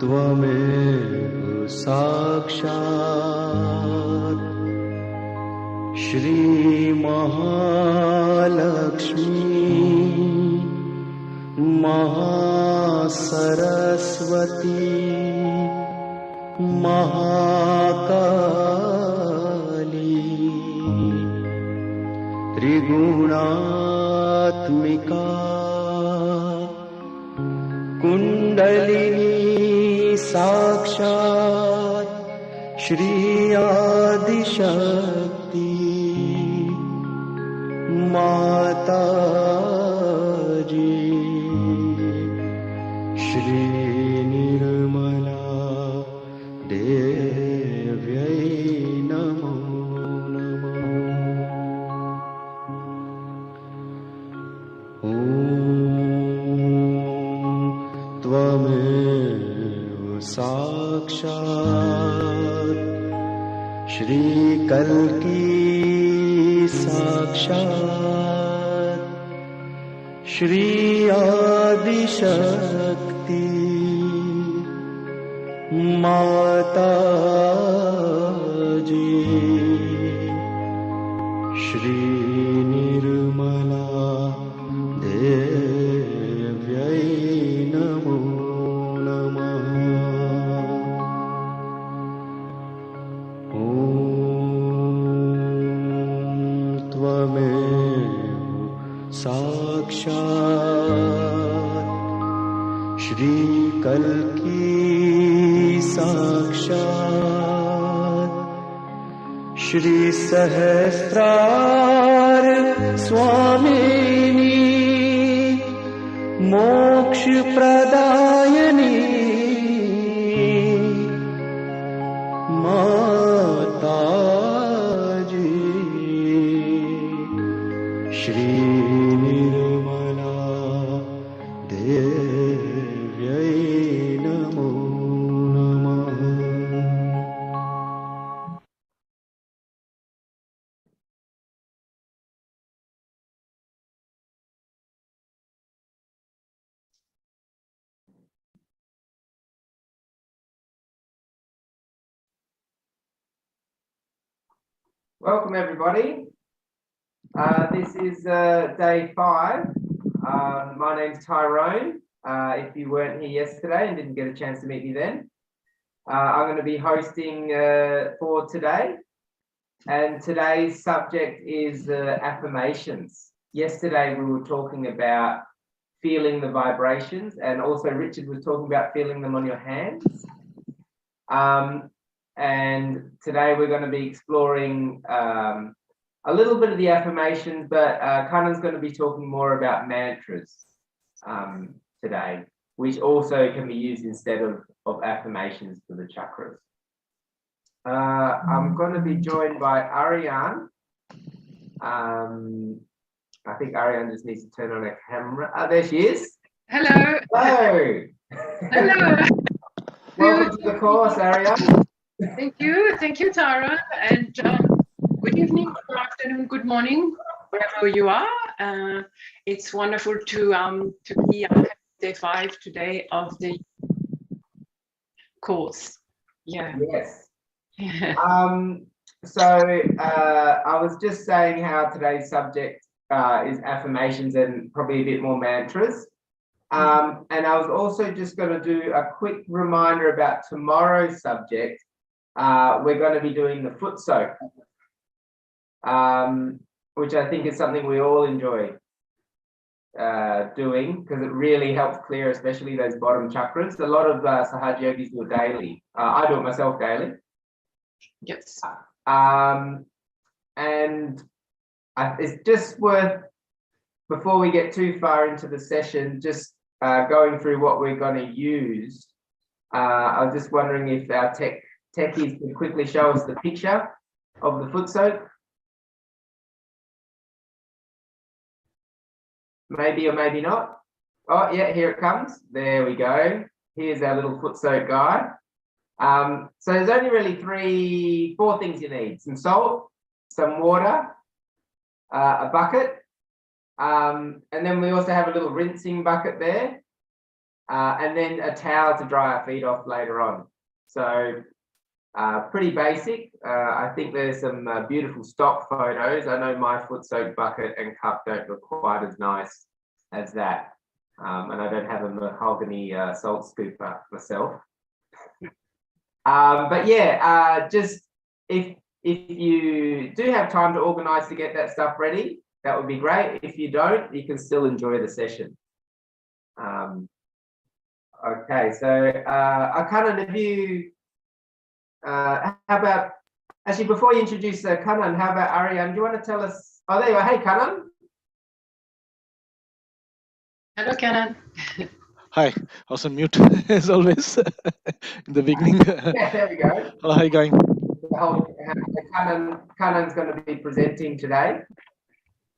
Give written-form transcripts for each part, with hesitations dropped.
त्वमेव साक्षात् श्री महालक्ष्मी महासरस्वती महाकाली त्रिगुणात्मिका कुंडलिनी साक्षात् श्री आदिशक्ति माताजी श्री निर्मला देव्यै नमो नमः। ॐ त्वमेव साक्षात् श्री कल्की साक्षात् श्री आदिशक्ति माताजी श्री निर्मला देव्यै नमो नमः। ॐ त्वमेव साक्षात् श्री कल्की साक्षात् श्री सहस्रार स्वामिनी मोक्ष प्रदायिनी माताजी श्री निर्मला देव्यै नमो नमः। Welcome everybody. This is day 5. My name's Tyrone. If you weren't here yesterday and didn't get a chance to meet me then, I'm going to be hosting for today. And today's subject is affirmations. Yesterday we were talking about feeling the vibrations, and also Richard was talking about feeling them on your hands. And today we're going to be exploring a little bit of the affirmations, but Kanan's going to be talking more about mantras today, which also can be used instead of affirmations for the chakras. I'm going to be joined by Ariane. I think Ariane just needs to turn on her camera. Oh, there she is. Hello. Hello. Hello. Welcome to the course, Ariane. Thank you, Tara, and good evening, good afternoon, good morning, wherever you are. It's wonderful to be on day 5 today of the course. Yeah. Yes. So I was just saying how today's subject is affirmations and probably a bit more mantras. And I was also just going to do a quick reminder about tomorrow's subject. We're going to be doing the foot soak, which I think is something we all enjoy doing, because it really helps clear especially those bottom chakras. A lot of Sahaja Yogis do it daily. I do it myself daily. Yes. And it's just worth, before we get too far into the session, just going through what we're going to use. I was just wondering if our techies can quickly show us the picture of the foot soak. Maybe or maybe not. Oh yeah, here it comes. There we go. Here's our little foot soak guide. So there's only really 4 things you need: some salt, some water, a bucket, and then we also have a little rinsing bucket there, and then a towel to dry our feet off later on. So pretty basic. I think there's some beautiful stock photos. I know my foot soaked bucket and cup don't look quite as nice as that. And I don't have a mahogany salt scooper myself. But yeah, just if you do have time to organize to get that stuff ready, that would be great. If you don't, you can still enjoy the session. Okay, so Kanan, have you how about, actually before you introduce Kanan, how about Ariane? Do you want to tell us? Oh, there you are. Hey, Kanan. Hello, Kanan. Hi, I was on mute as always in the beginning. Yeah, there we go. How are you going? Kanan's going to be presenting today.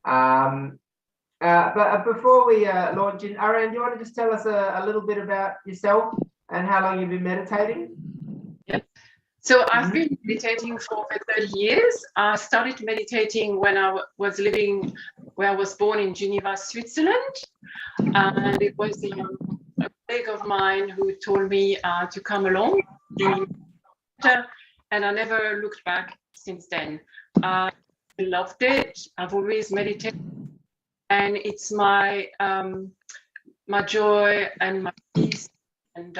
But before we launch in, Ariane, do you want to just tell us a little bit about yourself and how long you've been meditating? Yeah. So I've been meditating for over 30 years. I started meditating when I was living where I was born in Geneva, Switzerland. And it was a colleague of mine who told me to come along. And I never looked back since then. I loved it. I've always meditated. And it's my my joy and my peace. And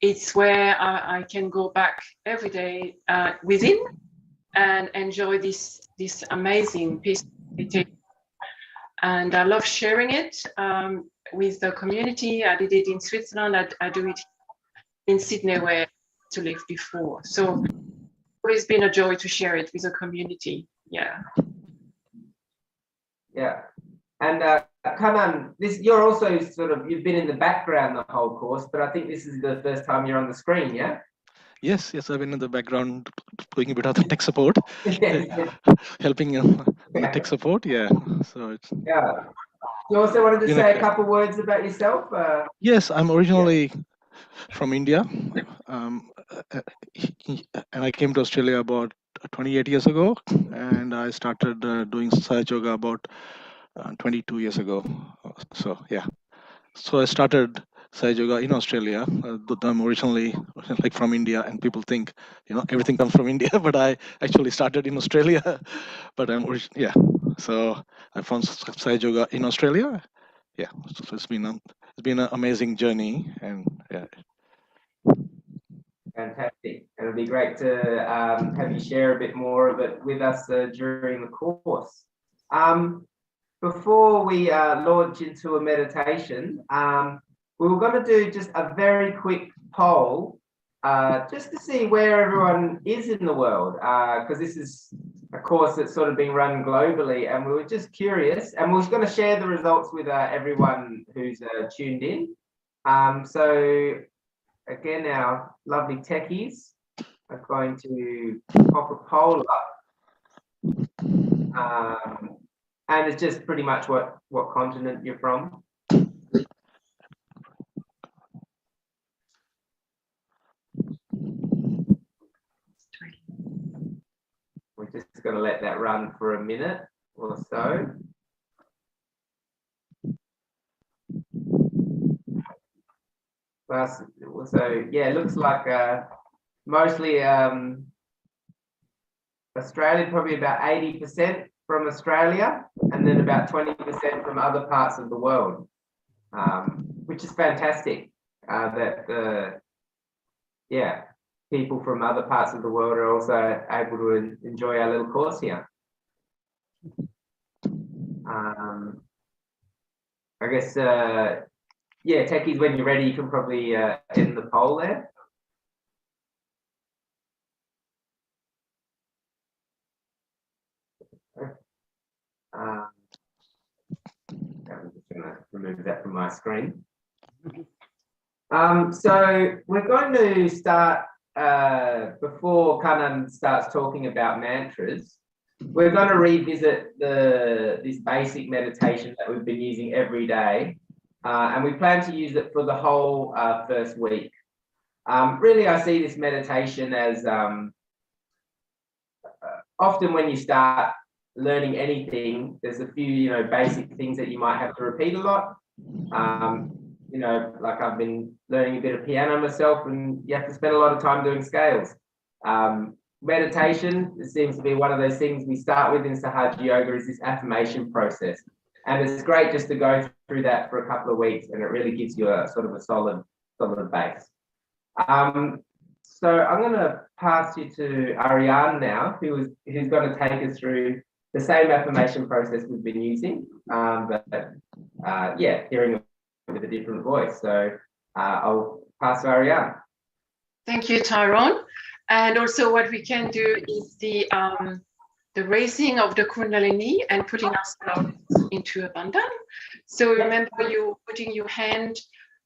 it's where I can go back every day within and enjoy this amazing peace meditation. And I love sharing it with the community. I did it in Switzerland. I do it in Sydney, where I used to live before. So it's always been a joy to share it with the community. Yeah. Yeah. And Kanan, you're also you've been in the background the whole course, but I think this is the first time you're on the screen, yeah? Yes, I've been in the background doing a bit of the tech support, helping on the tech support, yeah. So it's... Yeah. You also wanted to say a couple words about yourself? Yes, I'm originally from India, and I came to Australia about 28 years ago, and I started doing Sahaja Yoga about 22 years ago. So yeah, so I started Sahaja Yoga in Australia. I'm originally from India, and people think everything comes from India, but I actually started in Australia. But so I found Sahaja Yoga in Australia. Yeah, so it's been an amazing journey, and yeah. Fantastic. It'll be great to have you share a bit more of it with us during the course. Before we launch into a meditation, we were going to do just a very quick poll just to see where everyone is in the world, because this is a course that's sort of being run globally, and we were just curious, and we're going to share the results with everyone who's tuned in. So again, our lovely techies are going to pop a poll up. And it's just pretty much what continent you're from. We're just going to let that run for a minute or so. So yeah, it looks like mostly Australia, probably about 80% from Australia, and then about 20% from other parts of the world, which is fantastic. That people from other parts of the world are also able to enjoy our little course here. I guess, techies, when you're ready, you can probably end the poll there. I'm just going to remove that from my screen. So we're going to start, before Kanan starts talking about mantras, we're going to revisit this basic meditation that we've been using every day. And we plan to use it for the whole first week. Really, I see this meditation as often when you start learning anything, there's a few, basic things that you might have to repeat a lot. Like I've been learning a bit of piano myself, and you have to spend a lot of time doing scales. Meditation seems to be one of those things we start with in Sahaja Yoga, is this affirmation process. And it's great just to go through that for a couple of weeks, and it really gives you a sort of a solid base. So I'm going to pass you to Ariane now, who's going to take us through the same affirmation process we've been using, hearing it with a different voice. So I'll pass to Ariane. Thank you, Tyrone. And also what we can do is the raising of the Kundalini and putting ourselves into a bandhan. So remember, you putting your hand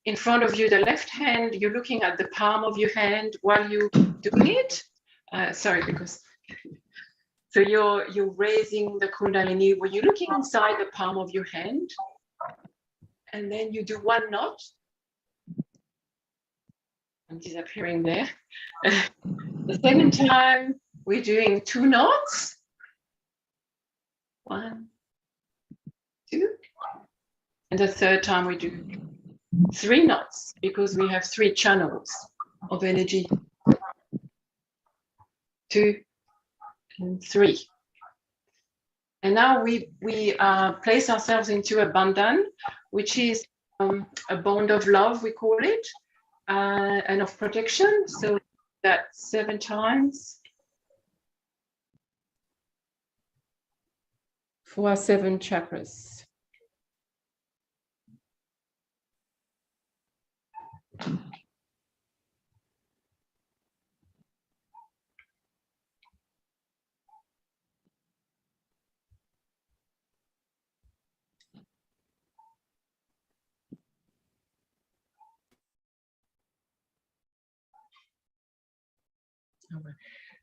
in front of you, the left hand, you're looking at the palm of your hand while you're doing it. So you're raising the Kundalini where you're looking inside the palm of your hand, and then you do one knot. I'm disappearing there. The second time we're doing 2 knots. 1, 2. And the third time we do 3 knots, because we have 3 channels of energy. 2 and 3. And now we place ourselves into a bandhan, which is a bond of love, we call it, and of protection. So that's 7 times for our 7 chakras.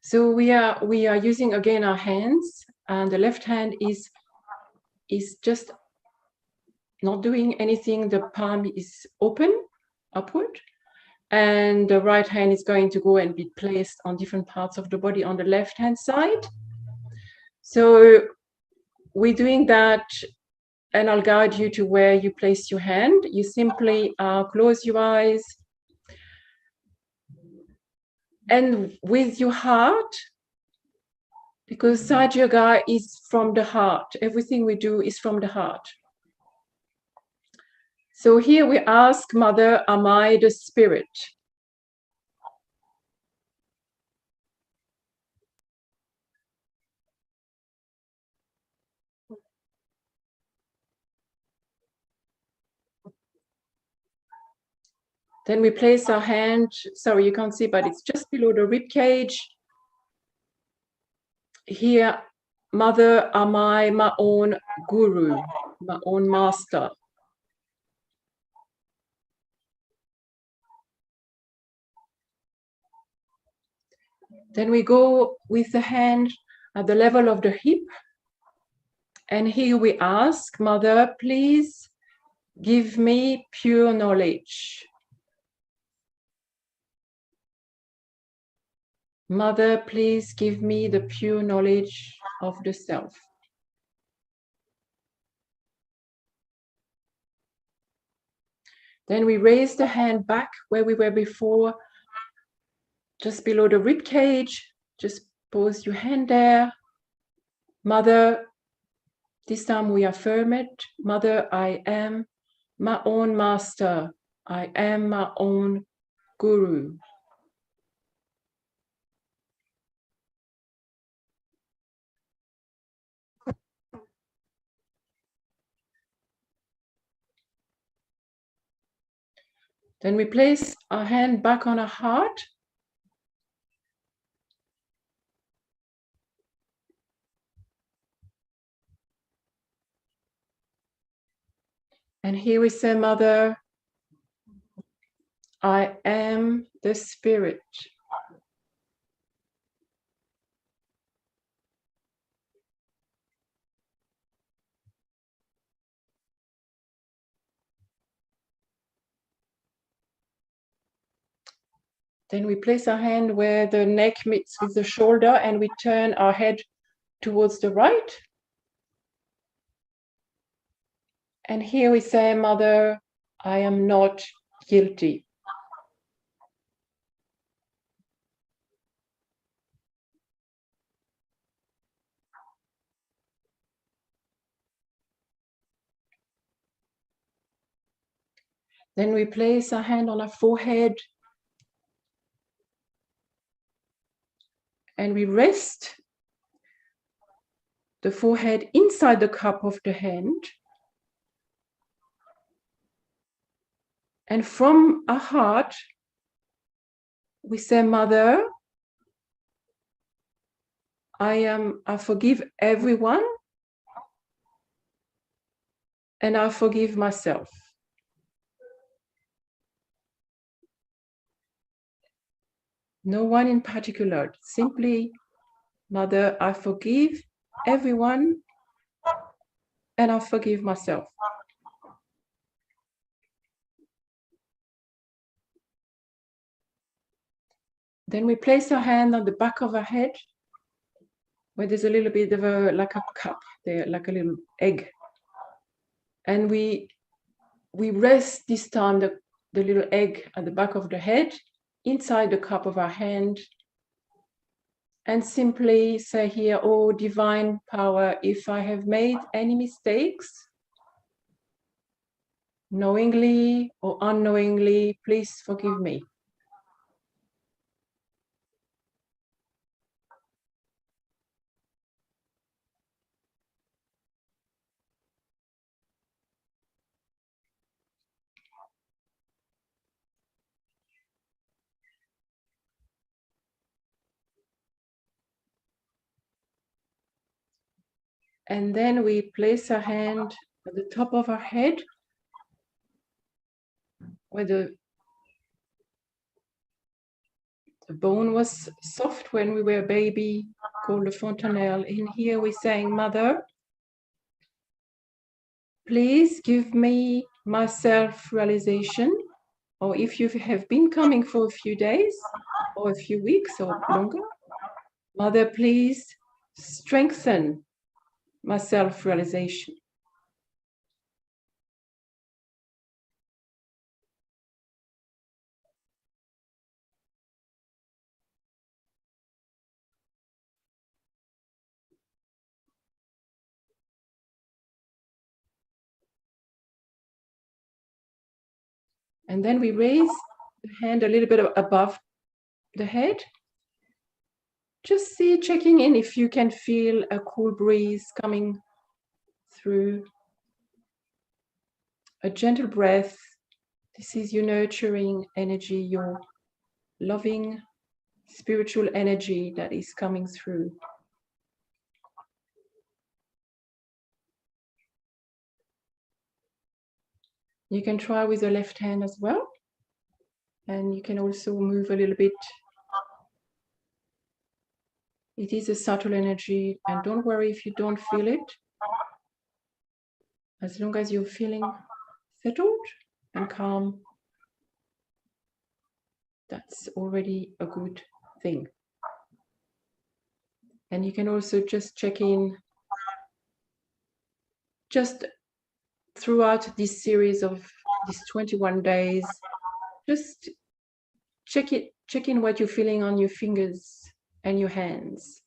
So we are using again our hands, and the left hand is just not doing anything. The palm is open upward, and the right hand is going to go and be placed on different parts of the body on the left hand side. So we're doing that, and I'll guide you to where you place your hand. You simply close your eyes, and with your heart, because Sahaja Yoga is from the heart. Everything we do is from the heart. So here we ask, Mother, am I the spirit? Then we place our hand, sorry, you can't see, but it's just below the rib cage. Here, Mother, am I my own guru, my own master? Then we go with the hand at the level of the hip. And here we ask, Mother, please give me pure knowledge. Mother, please give me the pure knowledge of the self. Then we raise the hand back where we were before, just below the rib cage. Just pose your hand there. Mother, this time we affirm it. Mother, I am my own master. I am my own guru. Then we place our hand back on our heart. And here we say, Mother, I am the spirit. Then we place our hand where the neck meets with the shoulder and we turn our head towards the right. And here we say, Mother, I am not guilty. Then we place our hand on our forehead and we rest the forehead inside the cup of the hand. And from our heart, we say, Mother, I forgive everyone and I forgive myself. No one in particular, simply, Mother, I forgive everyone and I forgive myself. Then we place our hand on the back of our head where there's a little bit of like a cup there, like a little egg. And we rest this time the little egg at the back of the head inside the cup of our hand and simply say here, oh, divine power, if I have made any mistakes, knowingly or unknowingly, please forgive me. And then we place our hand at the top of our head where the bone was soft when we were a baby, called the fontanelle. In here we're saying, Mother, please give me my self-realization, or if you have been coming for a few days or a few weeks or longer, Mother, please strengthen my self-realization. And then we raise the hand a little bit above the head. Just checking in if you can feel a cool breeze coming through. A gentle breath. This is your nurturing energy, your loving spiritual energy that is coming through. You can try with the left hand as well. And you can also move a little bit. It is a subtle energy, and don't worry if you don't feel it. As long as you're feeling settled and calm, that's already a good thing. And you can also just check in just throughout this series of these 21 days, just check in what you're feeling on your fingers and your hands.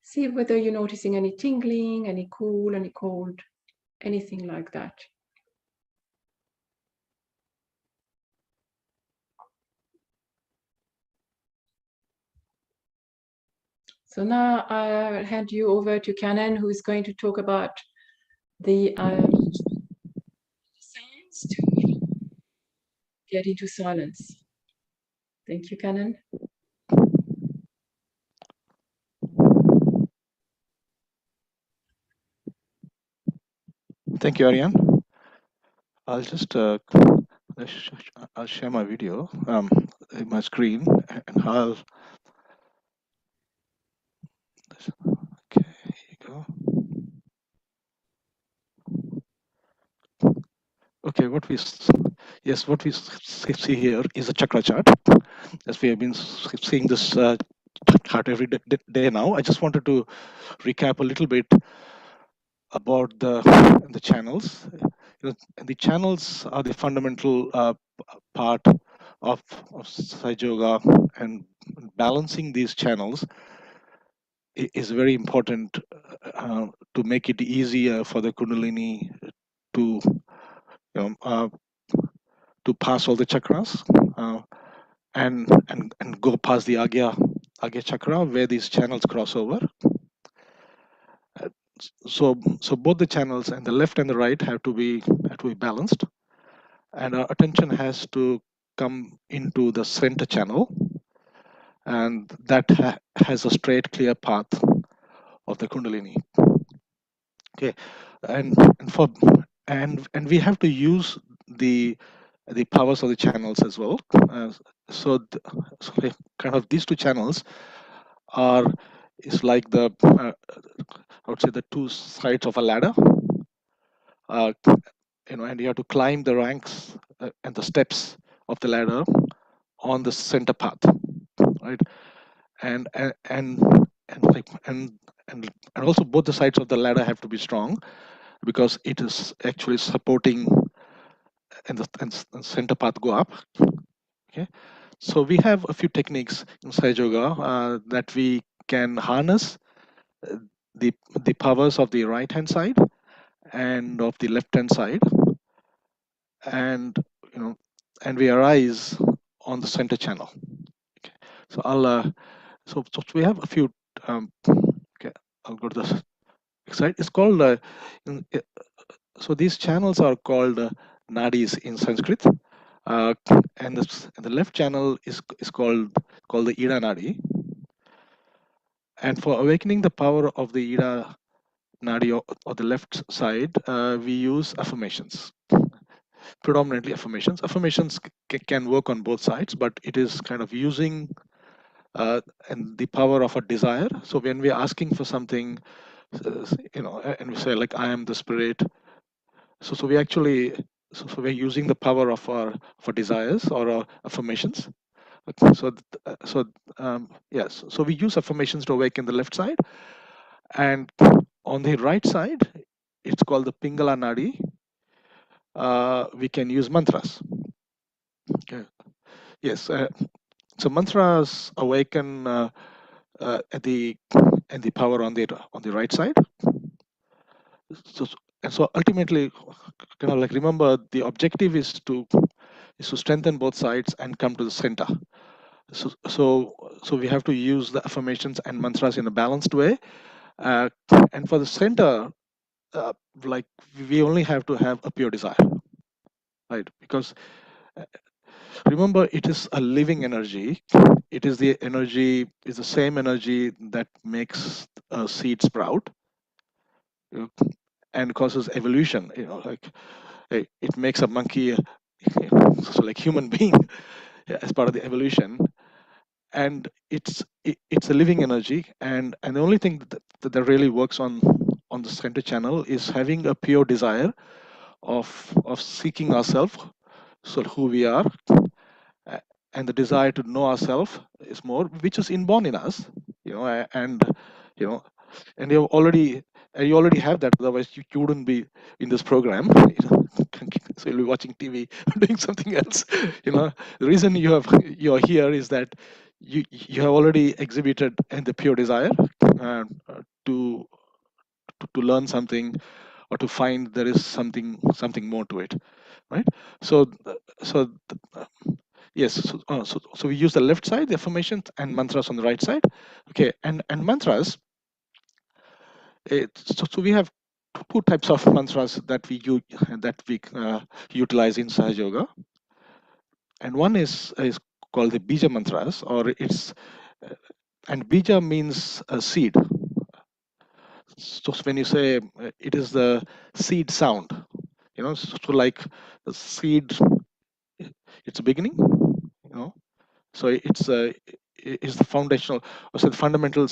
See whether you're noticing any tingling, any cool, any cold, anything like that. So now I'll hand you over to Canon, who is going to talk about the sounds to get into silence. Thank you, Canon. Thank you, Ariane. I'll just I'll share my video, my screen, and I'll. Okay, here you go. Okay, what we see here is a chakra chart. as we have been seeing this chart every day now. I just wanted to recap a little bit about the channels. The channels are the fundamental part of Sahaja Yoga, and balancing these channels is very important to make it easier for the Kundalini to you know, uh, to pass all the chakras and go past the Agya chakra where these channels cross over. Uh, so both the channels and the left and the right have to be balanced, and our attention has to come into the center channel, and that has a straight, clear path of the Kundalini. Okay, and for and we have to use the powers of the channels as well. So kind of these two channels are is like the I would say the two sides of a ladder. And you have to climb the ranks and the steps of the ladder on the center path, right? And and and and like and also both the sides of the ladder have to be strong because it is actually supporting and center path go up. Okay, so we have a few techniques in Sahaja Yoga that we can harness uh, the powers of the right hand side and of the left hand side, and and we arise on the center channel. Okay, so so we have a few. Okay, I'll go to the next slide. It's called so these channels are called nadis in Sanskrit, and the left channel is called the Ida Nadi. And for awakening the power of the Ida Nadi or the left side, we use affirmations, predominantly affirmations. Affirmations can work on both sides, but it is kind of using and the power of a desire. So when we're asking for something, and we say like, I am the spirit. So we actually, so we're using the power of our desires or our affirmations. Okay, yes, so we use affirmations to awaken the left side, and on the right side, it's called the Pingala Nadi. We can use mantras. Okay. Yes, so mantras awaken the power on the right side. So and so ultimately, kind of like remember the objective is to strengthen both sides and come to the center. So we have to use the affirmations and mantras in a balanced way, and for the center, like we only have to have a pure desire, right? Because remember, it is a living energy. It is the energy, is the same energy that makes a seed sprout, you know, and causes evolution. Like it makes a monkey, so like human being, as part of the evolution. And it's a living energy, and the only thing that really works on the center channel is having a pure desire of seeking ourselves, so who we are, uh, and the desire to know ourselves is more, which is inborn in us, and you know and you already have that, otherwise you wouldn't be in this program. So you'll be watching TV doing something else. The reason you're here is that you have already exhibited the pure desire uh, to to learn something, or to find there is something more to it, right? So so yes, so we use the left side, the affirmations and mantras on the right side. Okay, and mantras, so we have two types of mantras that we utilize in Sahaja Yoga, and one is called the Bija Mantras, or it's and Bija means a seed. So when you say it is the seed sound, so like the seed, it's a beginning, so it's the foundational, or so the fundamental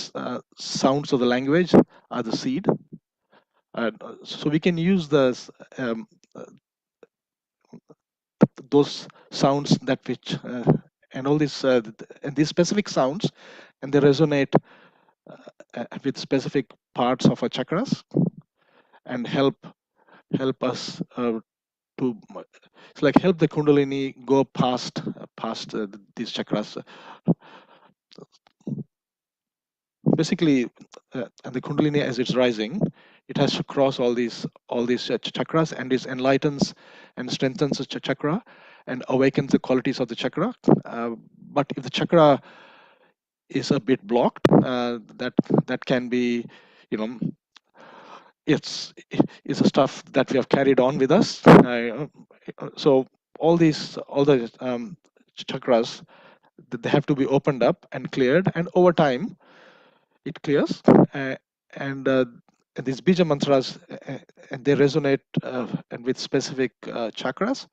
sounds of the language are the seed. So we can use um, those sounds that which and all these and these specific sounds, and they resonate with specific parts of our chakras and help us to it's like help the kundalini go past these chakras. Basically, and the kundalini as it's rising, it has to cross all these chakras, and it enlightens and strengthens the chakra and awakens the qualities of the chakra. But if the chakra is a bit blocked, that can be, you know, it's the stuff that we have carried on with us. So all the chakras, they have to be opened up and cleared, and over time it clears. And these bija mantras, and they resonate and with specific chakras,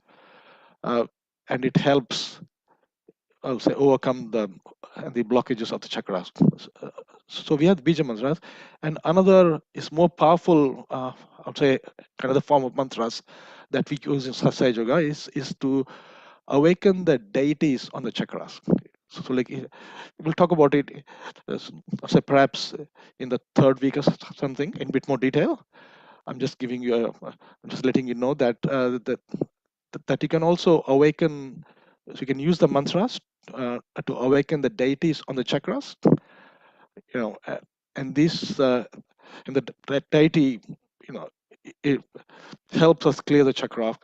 and it helps, I'll say, overcome the blockages of the chakras. So we have Bija Mantras, and another is more powerful, I would say, another form of mantras that we use in Sahaja Yoga is to awaken the deities on the chakras. So like, we'll talk about it, say perhaps in the third week or something in a bit more detail. I'm just giving you I'm just letting you know that that you can also awaken. So you can use the mantras to awaken the deities on the chakras, you know, and this and the deity, you know, it helps us clear the chakra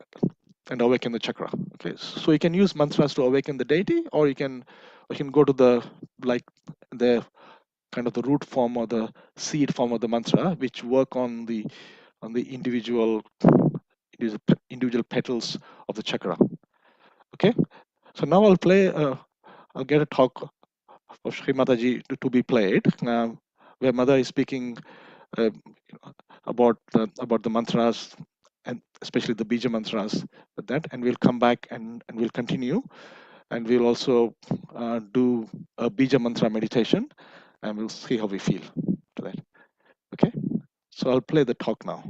and awaken the chakra. Okay, so you can use mantras to awaken the deity, or you can go to the kind of the root form or the seed form of the mantra, which work on the individual petals of the chakra. Okay, so now I'll play. I'll get a talk of Shri Mataji to be played, where Mother is speaking about the mantras, and especially the Bija Mantras, and we'll come back and we'll continue, and we'll also do a Bija Mantra meditation, and we'll see how we feel to that. Okay, so I'll play the talk now.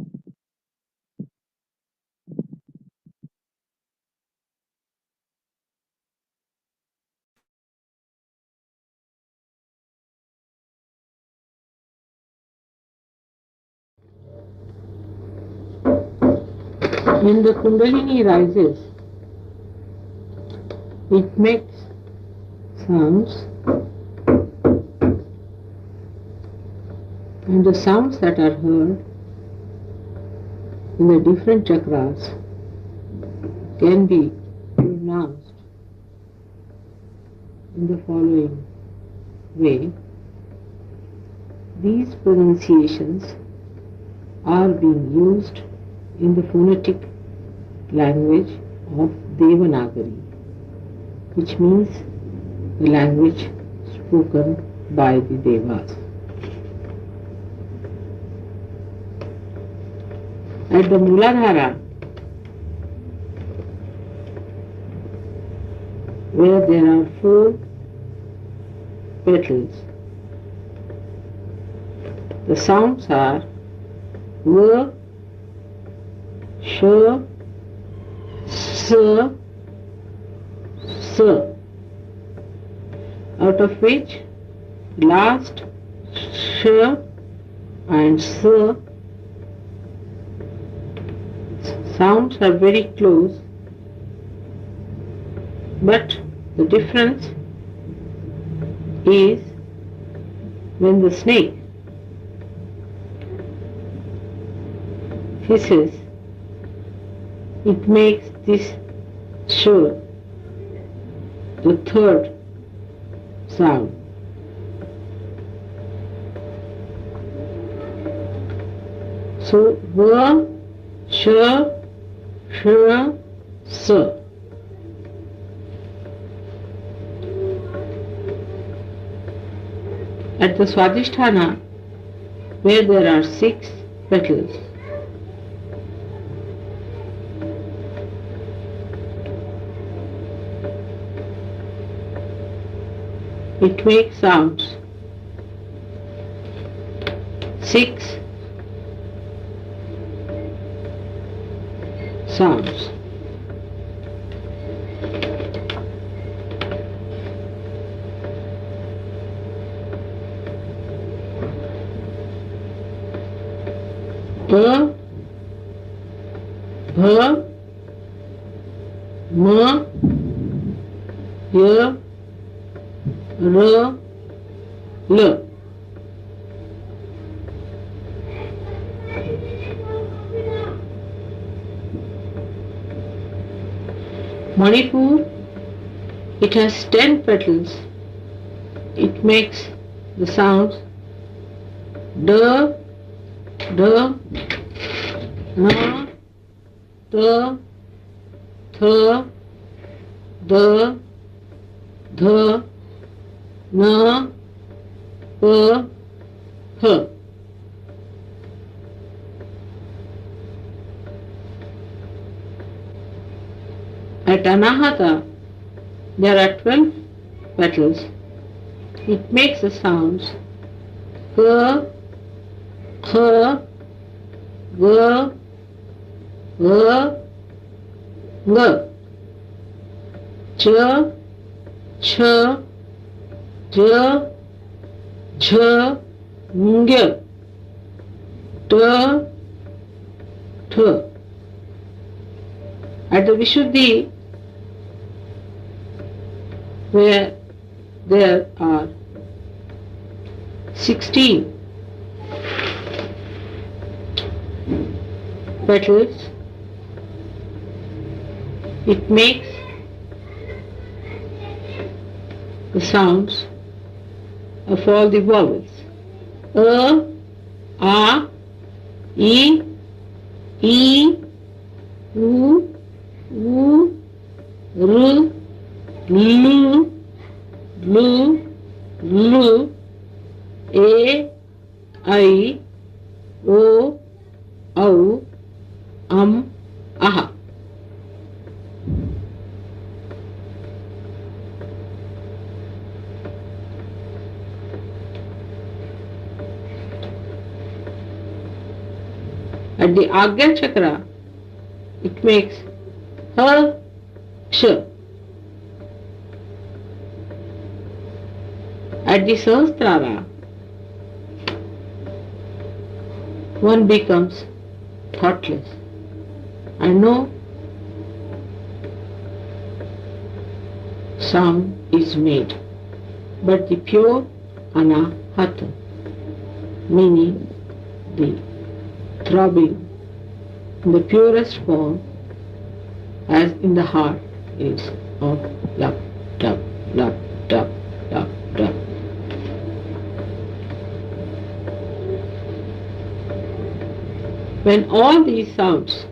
When the Kundalini rises, it makes sounds, and the sounds that are heard in the different chakras can be pronounced in the following way. These pronunciations are being used in the phonetic language of Devanagari, which means the language spoken by the Devas. At the Muladhara, where there are 4 petals, the sounds are V, Sh, S, S, out of which last Sh and S sounds are very close, but the difference is when the snake hisses, it makes this sh, the third sound. So V, Sh, Sh, S. At the Swadhisthana, where there are 6 petals, it makes sounds 6 sounds. A, B, M, Y, R, L. Manipur, it has 10 petals. It makes the sounds D, D, N, T, Th, D, Th, N, P, H. At Anahata, there are 12 petals. It makes the sounds K, K, G, G, G, Ch, Ch, J, J, Ng, T, T. At the Vishuddhi, where there are 16 petals, it makes the sounds of all the vowels. A, E, U, R, L, L, A, I, O, Aha. At the Agya Chakra, it makes H, Sh. At the Sahasrara, one becomes thoughtless and no sound is made, but the pure Anahata, meaning the throbbing in the purest form, as in the heart, is of love, love, love, love, love, love. When all these sounds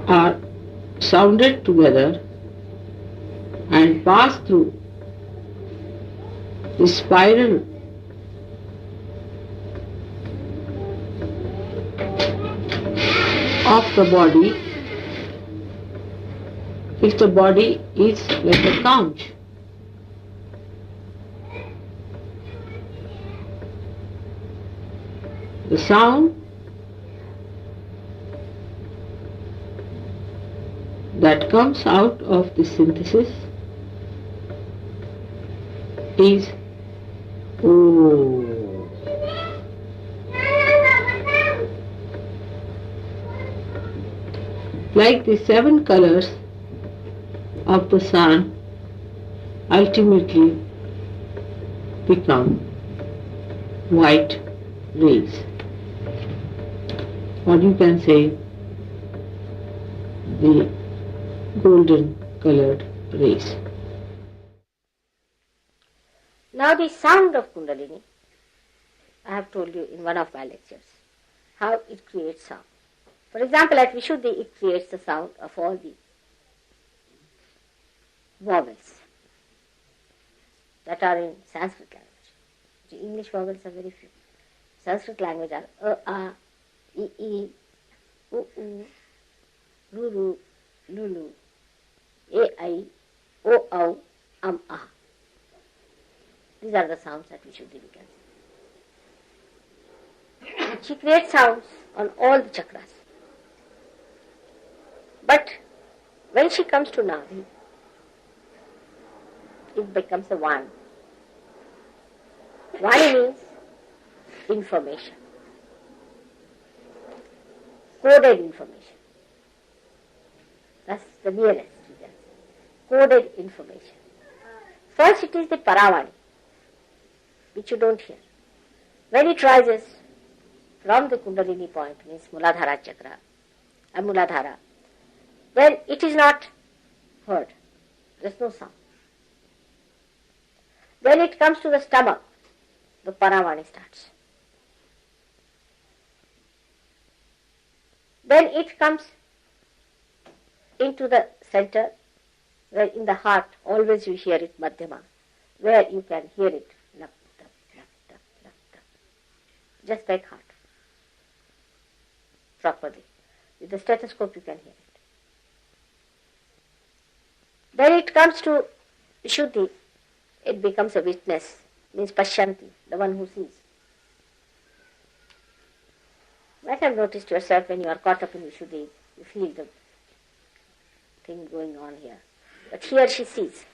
are sounded together and pass through the spiral of the body, if the body is like a conch, the sound that comes out of the synthesis is O. Like the 7 colors of the sun ultimately become white rays, or you can say the golden colored rays. Now the sound of Kundalini, I have told you in one of my lectures, how it creates sound. For example, at Vishuddhi, it creates the sound of all the vowels that are in Sanskrit language. The English vowels are very few. Sanskrit language are A, I, U, Ruru, Lulu, Ai, O, Aha. These are the sounds that Vishuddhi we can see. She creates sounds on all the chakras. But when she comes to Nadi, it becomes a Vani. Vani means information. coded information. That's the nearest we can say. Coded information. First it is the Paravani, which you don't hear. When it rises from the Kundalini point, means Muladhara chakra, and Muladhara, then it is not heard. There is no sound. Then it comes to the stomach, the Paravani starts. Then it comes into the center, where in the heart, always you hear it, Madhyama, where you can hear it, lap, tap, lap, tap, lap, tap. Just like heart, properly. With the stethoscope you can hear it. Then it comes to Shuddhi, it becomes a witness, means Pashyanti, the one who sees. You might have noticed yourself when you are caught up in Vishuddhi, you feel the thing going on here. But here she sees.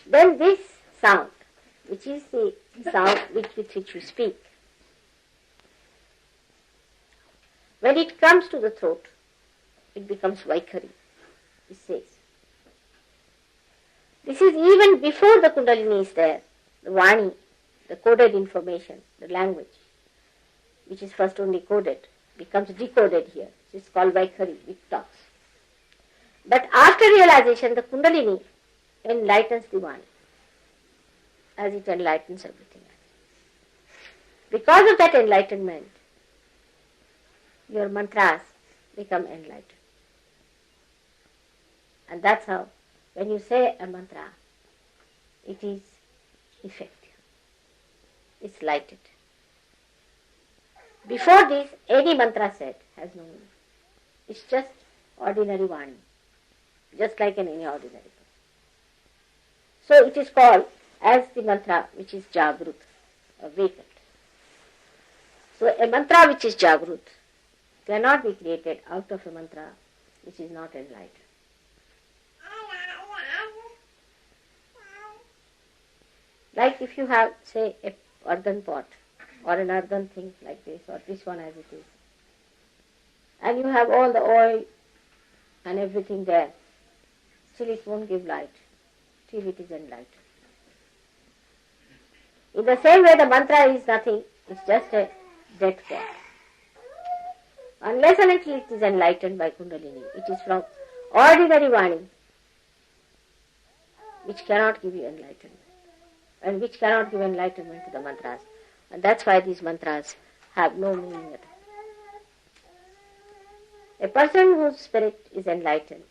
Then this sound, which is the sound with which you speak, when it comes to the throat, it becomes Vaikhari, it says. This is even before the Kundalini is there, the Vani, the coded information, the language, which is first only coded, becomes decoded here. It's called Vaikhari, which talks. But after realization, the Kundalini enlightens the Vani, as it enlightens everything else. Because of that enlightenment, your mantras become enlightened. And that's how, when you say a mantra, it is effective. It's lighted. Before this, any mantra said has no meaning. It's just ordinary Vani, just like any ordinary person. So it is called as the mantra which is Jagrut, awakened. So a mantra which is Jagrut cannot be created out of a mantra which is not enlightened. Like if you have, say, a earthen pot or an earthen thing like this, or this one as it is, and you have all the oil and everything there, still it won't give light till it is enlightened. In the same way, the mantra is nothing, it's just a dead pot. Unless and until it is enlightened by Kundalini, it is from ordinary Vani, which cannot give you enlightenment, and which cannot give enlightenment to the mantras. And that's why these mantras have no meaning at all. A person whose spirit is enlightened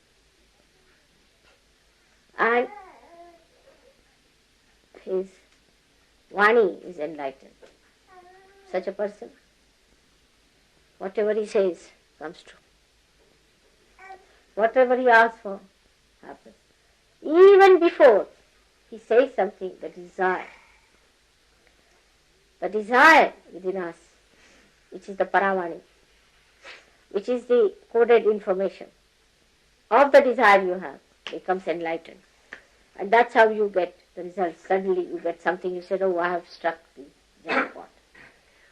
and his Vani is enlightened, such a person, whatever he says comes true. Whatever he asks for happens. Even before he says something, the desire within us, which is the Paravani, which is the coded information of the desire you have, becomes enlightened. And that's how you get the result. Suddenly you get something, you said, oh, I have struck the jackpot.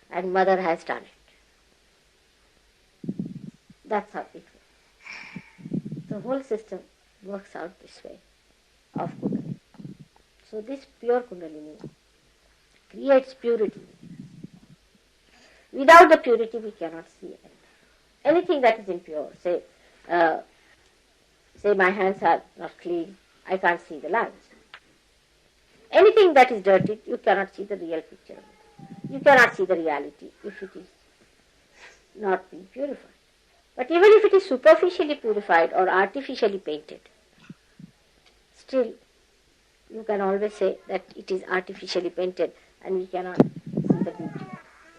And mother has done it. That's how it works. The whole system works out this way of Kundalini. So this pure Kundalini creates purity. Without the purity we cannot see anything. Anything that is impure, say my hands are not clean, I can't see the lines. Anything that is dirty, you cannot see the real picture of it. You cannot see the reality if it is not being purified. But even if it is superficially purified or artificially painted, still you can always say that it is artificially painted and we cannot see the beauty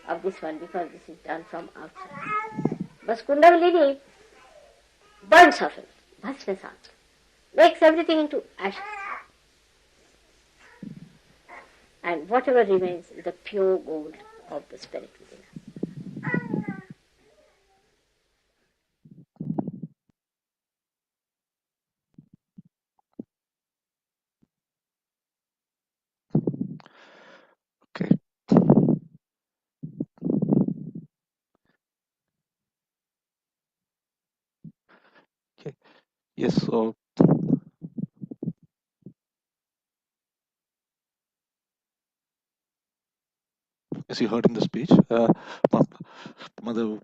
of this one because this is done from outside. But Kundalini burns off it, bhasmas out, makes everything into ashes. And whatever remains is the pure gold of the spirit within us. Okay. Yes, so as you heard in the speech, Mother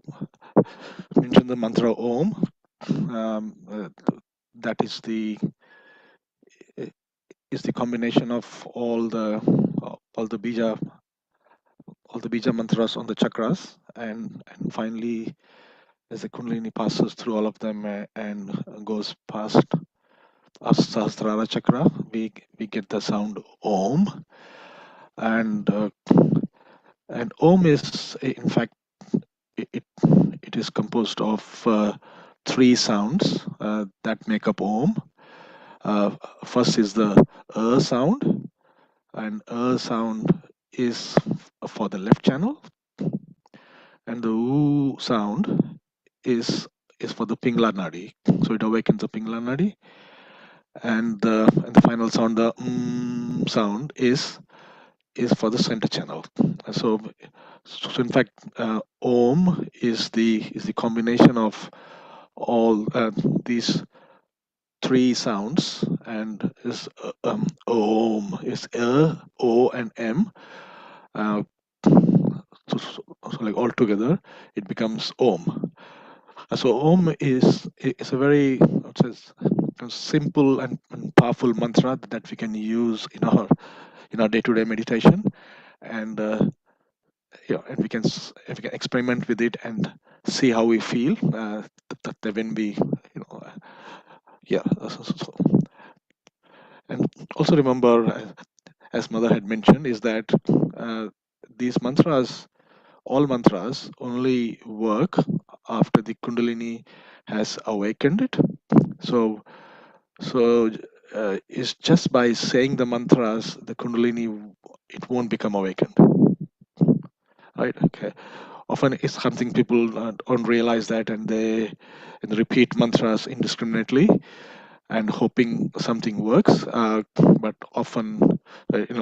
mentioned the mantra Om. That is the combination of all the Bija Mantras on the chakras, and finally, as the Kundalini passes through all of them and goes past Sahasrara chakra, we get the sound Om, and Om is in fact it it is composed of three sounds that make up Om. First is the sound, and sound is for the left channel, and the sound is for the Pingla Nadi. So it awakens the Pingla Nadi, and the final sound, the sound is for the center channel. So, in fact, Om is the combination of all these three sounds, and is Om is O and M. So like all together, it becomes Om. So Om is a very simple and powerful mantra that we can use in our day-to-day meditation, and and we can experiment with it and see how we feel when we yeah. And also remember, as Mother had mentioned, is that these mantras, all mantras, only work after the Kundalini has awakened it. So it's just by saying the mantras, the Kundalini, it won't become awakened. Right? Okay. Often it's something people don't realize that, and they repeat mantras indiscriminately and hoping something works. But often,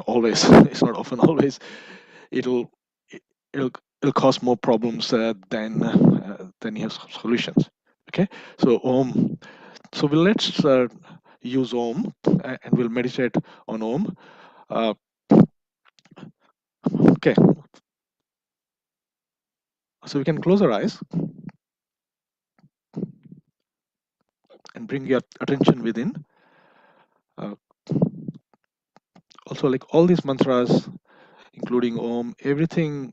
always, it's not often, always, it'll it'll cause more problems than you have solutions. Okay. So so let's use Om, and we'll meditate on Om. Okay. So we can close our eyes and bring your attention within. Also, like all these mantras, including Om, everything,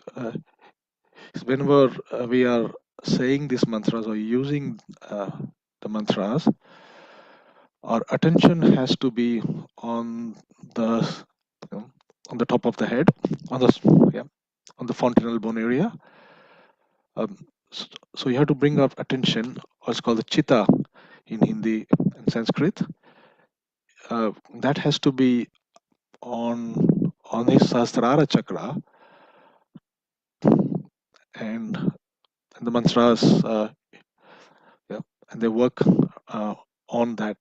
whenever we are saying these mantras or using the mantras, our attention has to be on the on the top of the head, on the fontanel bone area. So you have to bring our attention, what's called the chitta in Hindi and Sanskrit. That has to be on his Sahasrara chakra, and the mantras, and they work on that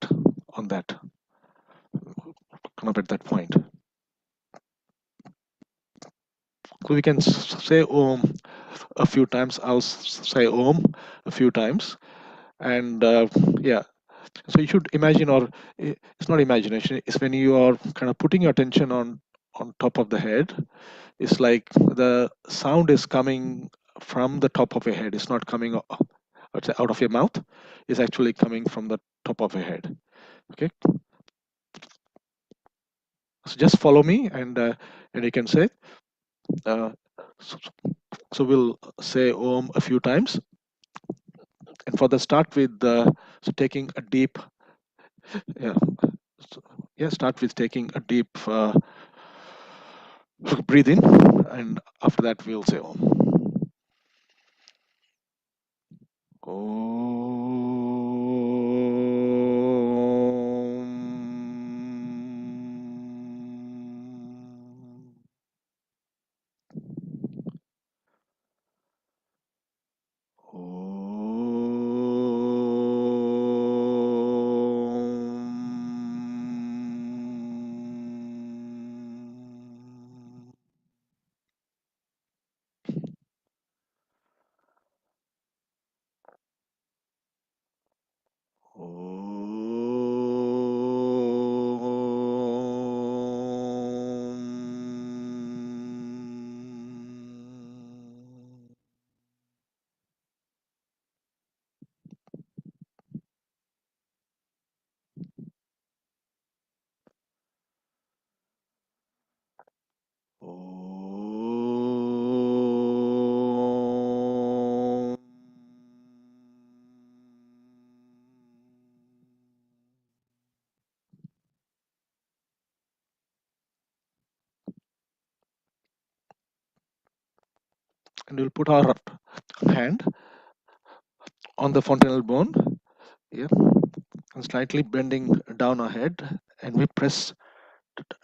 kind of at that point. So we can say Om a few times. I'll say Om a few times, and so you should imagine, or it's not imagination, it's when you are kind of putting your attention on top of the head. It's like the sound is coming from the top of your head. It's not coming out of your mouth. It's actually coming from the top of your head. Okay. So just follow me, and you can say. So we'll say Om a few times, and for the start with so taking a deep, start with taking a deep breathe in, and after that we'll say Om. and we'll put our hand on the fontanel bone here and slightly bending down our head, and we press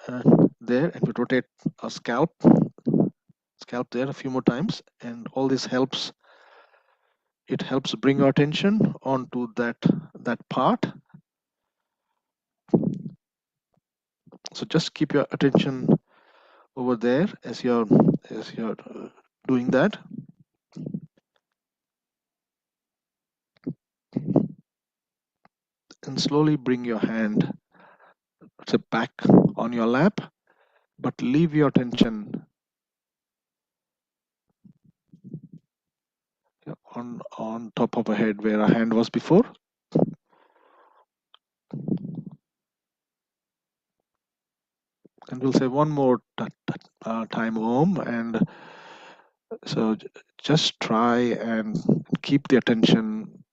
uh, there, and we rotate our scalp there a few more times, and all this helps. It helps bring our attention onto that part. So just keep your attention over there as you're doing that, and slowly bring your hand back on your lap, but leave your attention on top of a head where our hand was before. And we'll say one more time Om, and so just try and keep the attention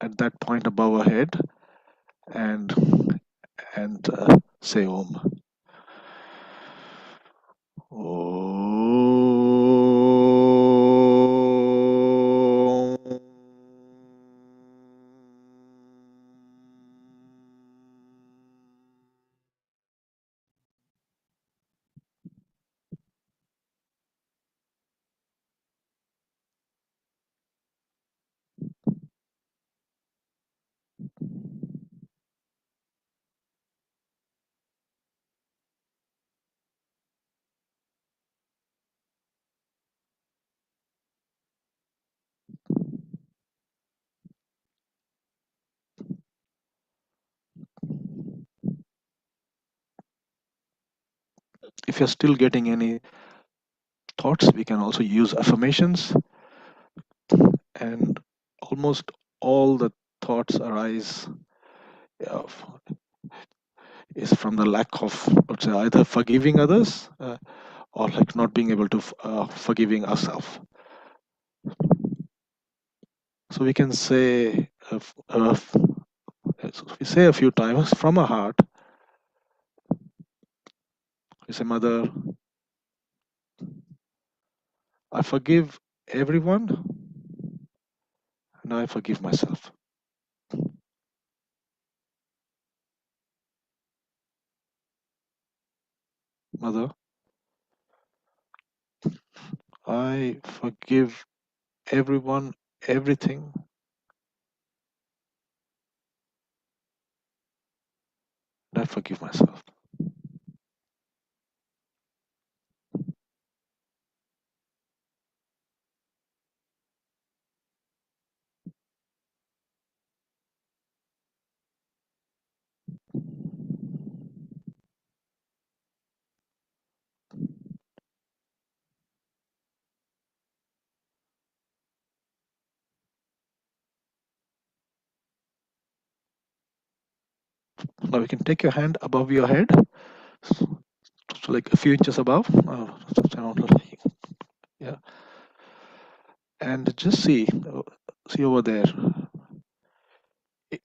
at that point above our head, and say Om. If you're still getting any thoughts, we can also use affirmations, and almost all the thoughts arise is from the lack of, let's say, either forgiving others or like not being able to forgiving ourselves. So we can say we say a few times from our heart. We say, Mother, I forgive everyone and I forgive myself. Mother, I forgive everyone, everything, and I forgive myself. Now you can take your hand above your head, so like a few inches above, yeah, and just see over there.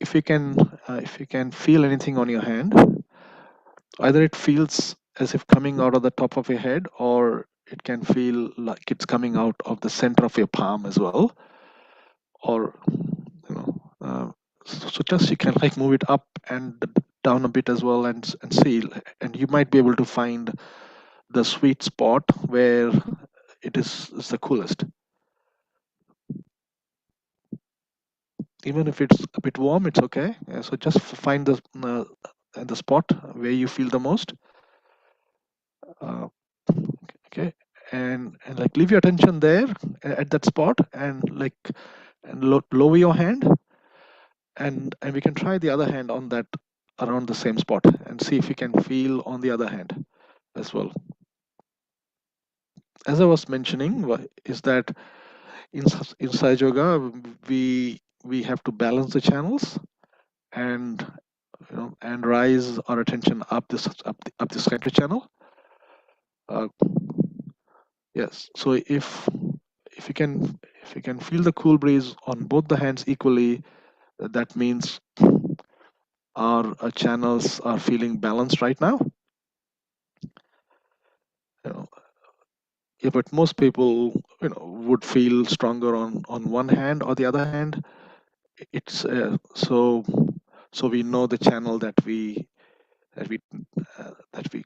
If you can feel anything on your hand, either it feels as if coming out of the top of your head, or it can feel like it's coming out of the center of your palm as well, or so just you can like move it up and down a bit as well, and see, and you might be able to find the sweet spot where it is the coolest. Even if it's a bit warm, it's okay. So just find the spot where you feel the most. Okay, and like leave your attention there at that spot, and like lower your hand, and we can try the other hand on that, around the same spot, and see if you can feel on the other hand as well. As I was mentioning, is that in Sahaja Yoga we have to balance the channels, and and rise our attention up this center channel. Yes, so if you can feel the cool breeze on both the hands equally, that means our channels are feeling balanced right now. but most people, would feel stronger on one hand or the other hand. It's so we know the channel that we that we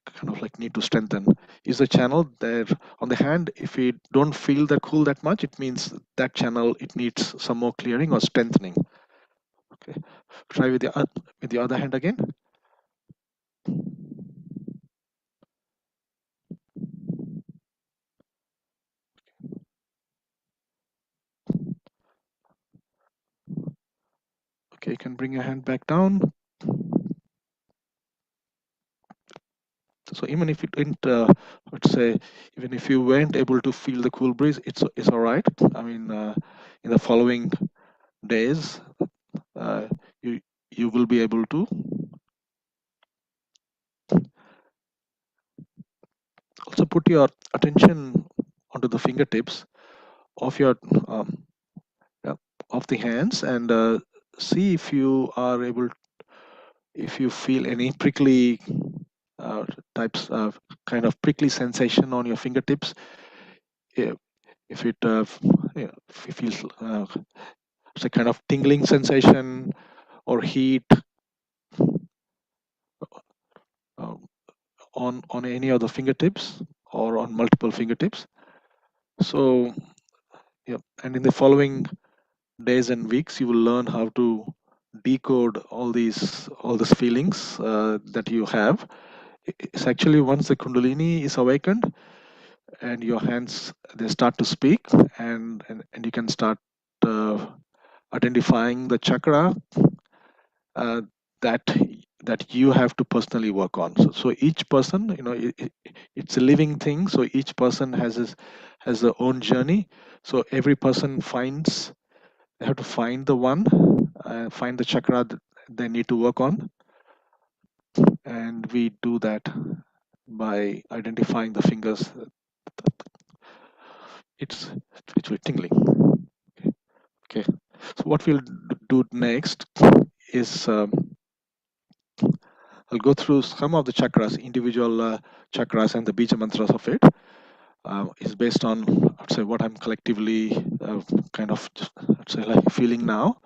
kind of like need to strengthen is the channel there on the hand. If we don't feel that cool that much, it means that channel, it needs some more clearing or strengthening. Okay, try with the other hand again. Okay, you can bring your hand back down. So even if you didn't, let's say, even if you weren't able to feel the cool breeze, it's all right. I mean, in the following days, uh, you you will be able to also put your attention onto the fingertips of your um, yeah, of the hands, and see if you are able, if you feel any prickly uh, types of kind of prickly sensation on your fingertips. If it if it feels it's a kind of tingling sensation or heat uh, on any of the fingertips or on multiple fingertips. So yeah, and in the following days and weeks, you will learn how to decode all these feelings that you have. It's actually once the Kundalini is awakened and your hands, they start to speak, and you can start uh, identifying the chakra uh, that that you have to personally work on. So each person, it's a living thing. So each person has their own journey. So every person finds, they have to find the one, find the chakra that they need to work on, and we do that by identifying the fingers. It's really tingling. Okay. So what we'll do next is I'll go through some of the chakras, individual chakras, and the Bija Mantras of it. Is based on, I'd say, what I'm collectively kind of, I'd say, like feeling now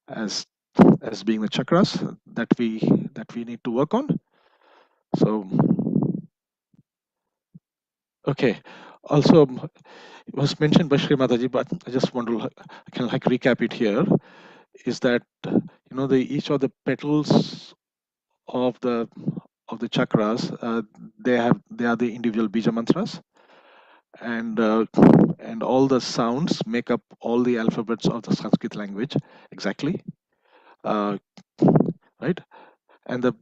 as being the chakras that we need to work on. So okay. Also, it was mentioned by Shri Mataji, but I just want to I can like recap it here. Is that the each of the petals of the chakras, they are the individual Bija Mantras, and all the sounds make up all the alphabets of the Sanskrit language exactly, uh, right? And the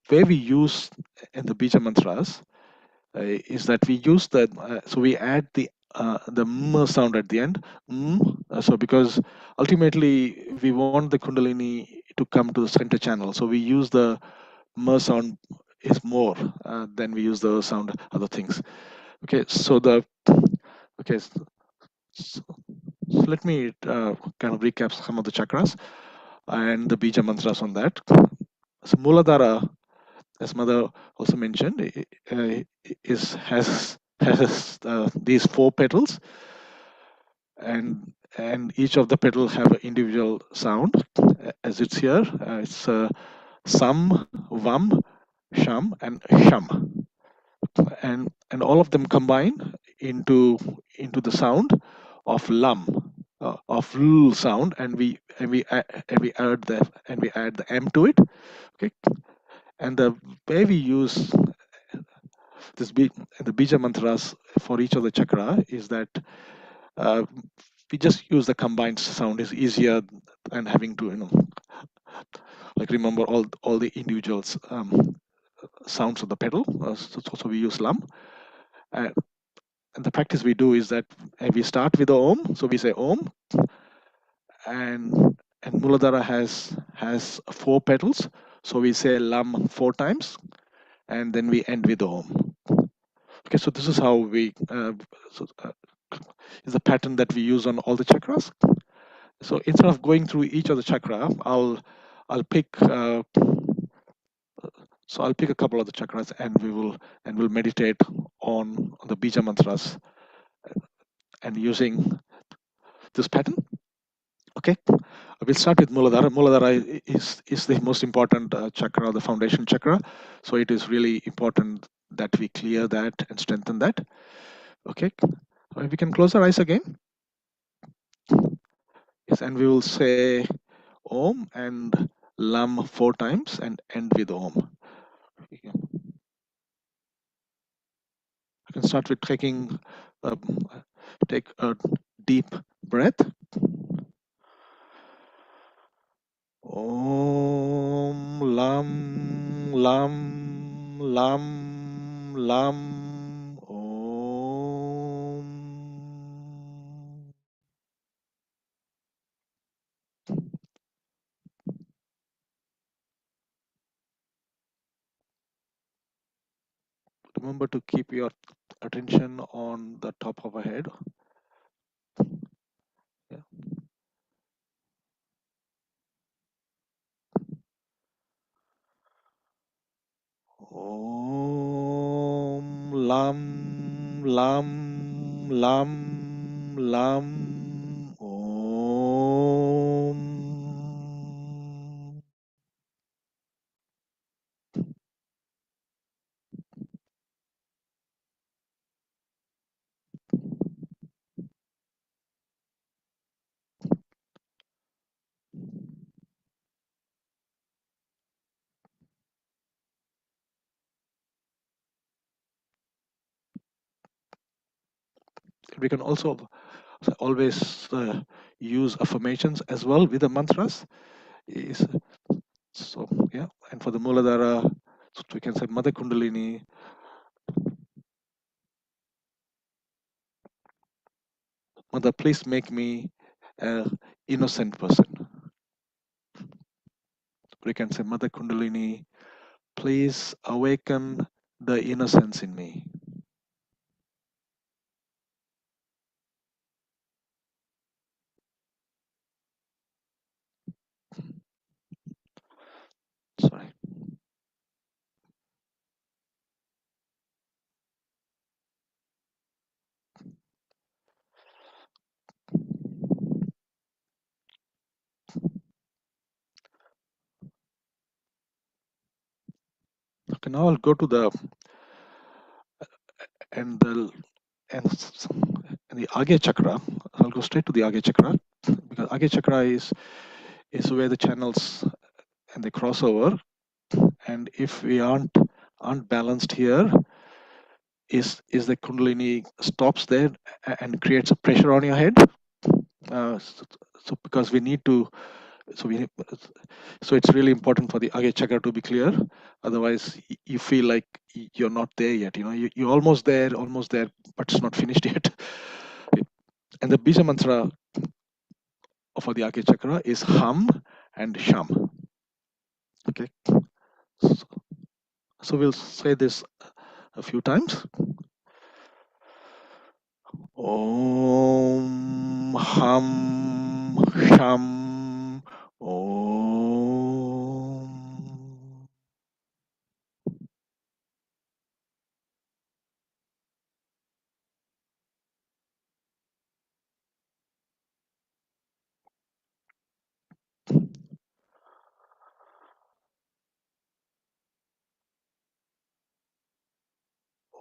way we use in the Bija Mantras is that we use so we add the m sound at the end. So because ultimately we want the Kundalini to come to the center channel, so we use the m sound is more than we use the sound other things. Okay, so okay, so let me kind of recap some of the chakras and the Bija Mantras on that. So Muladhara, as Mother also mentioned, has these 4 petals, and each of the petals have an individual sound, as it's here. It's Sam, Vam, Sham, and Sham, and all of them combine into the sound of Lam, of L sound, and we add the M to it. Okay, and the way we use the Bija Mantras for each of the chakra is that uh, we just use the combined sound. Is easier than having to like remember all the individuals sounds of the pedal. So we use Lam. And the practice we do is that we start with the Om. So we say Om, and Muladhara has 4 petals. So we say Lam 4 times, and then we end with the Om. Okay, so this is how we is the pattern that we use on all the chakras. So instead of going through each of the chakra, I'll pick I'll pick a couple of the chakras, and we'll meditate on the Bija Mantras and using this pattern. Okay, we'll start with Muladhara. Muladhara is the most important chakra, the foundation chakra. So it is really important that we clear that and strengthen that. Okay, we can close our eyes again. Yes, and we will say Om and Lam 4 times and end with Om. I can start with take a deep breath. Om Lam Lam Lam Lam Om. Remember to keep your attention on the top of our head. Yeah. Om Lam Lam Lam Lam Om. We can also always use affirmations as well with the mantras. So yeah, and for the Muladhara, so we can say Mother Kundalini, Mother, please make me an innocent person. We can say Mother Kundalini, please awaken the innocence in me. Sorry. Okay, now I'll go to the and the and the Agya chakra. I'll go straight to the Agya chakra because Agya chakra is where the channels and they cross over. And if we aren't balanced here, is the Kundalini stops there and creates a pressure on your head. So because we need to, so it's really important for the Agya chakra to be clear. Otherwise, you feel like you're not there yet. You know, you're almost there, but it's not finished yet. And the Bija mantra for the Agya chakra is Hum and Sham. Okay, so we'll say this a few times. Om Hum Sham Om.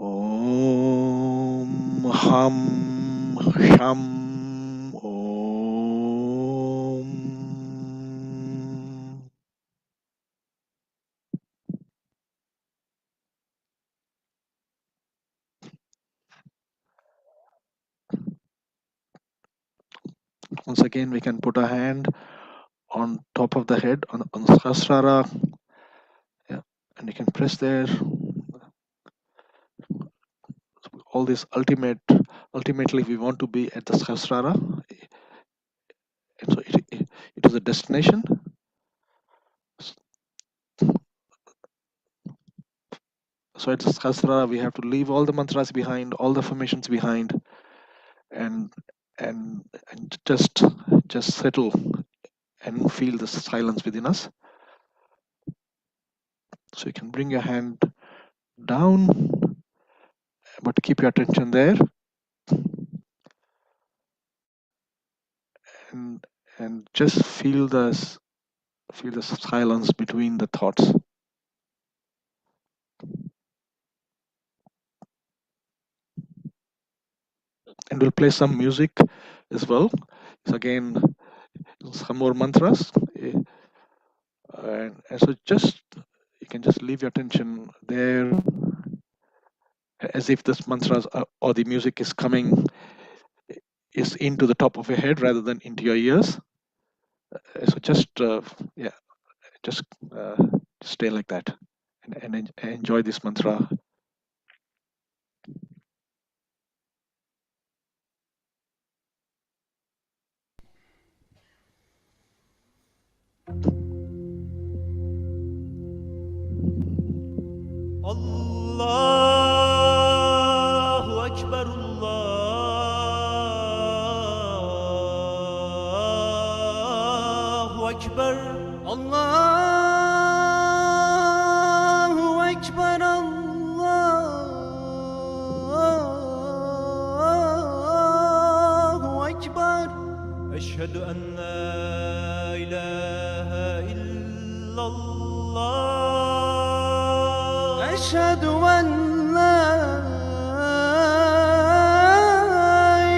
Om Hum Sham Om. Once again, we can put a hand on top of the head on Sahasrara. Yeah, and you can press there. All this ultimately we want to be at the Sahasrara. And so it is a destination. So at the Sahasrara, we have to leave all the mantras behind, all the affirmations behind, and just settle and feel the silence within us. So you can bring your hand down but keep your attention there, and just feel the silence between the thoughts. And we'll play some music as well. So again, some more mantras, and so just you can just leave your attention there, as if this mantras or the music is coming is into the top of your head rather than into your ears. So just just stay like that and enjoy this mantra. Allahu Ekber, Allahu Ekber, Allahu Ekber, Allahu Ekber. Eşhedü en la ilahe illallah. أشهد أن لا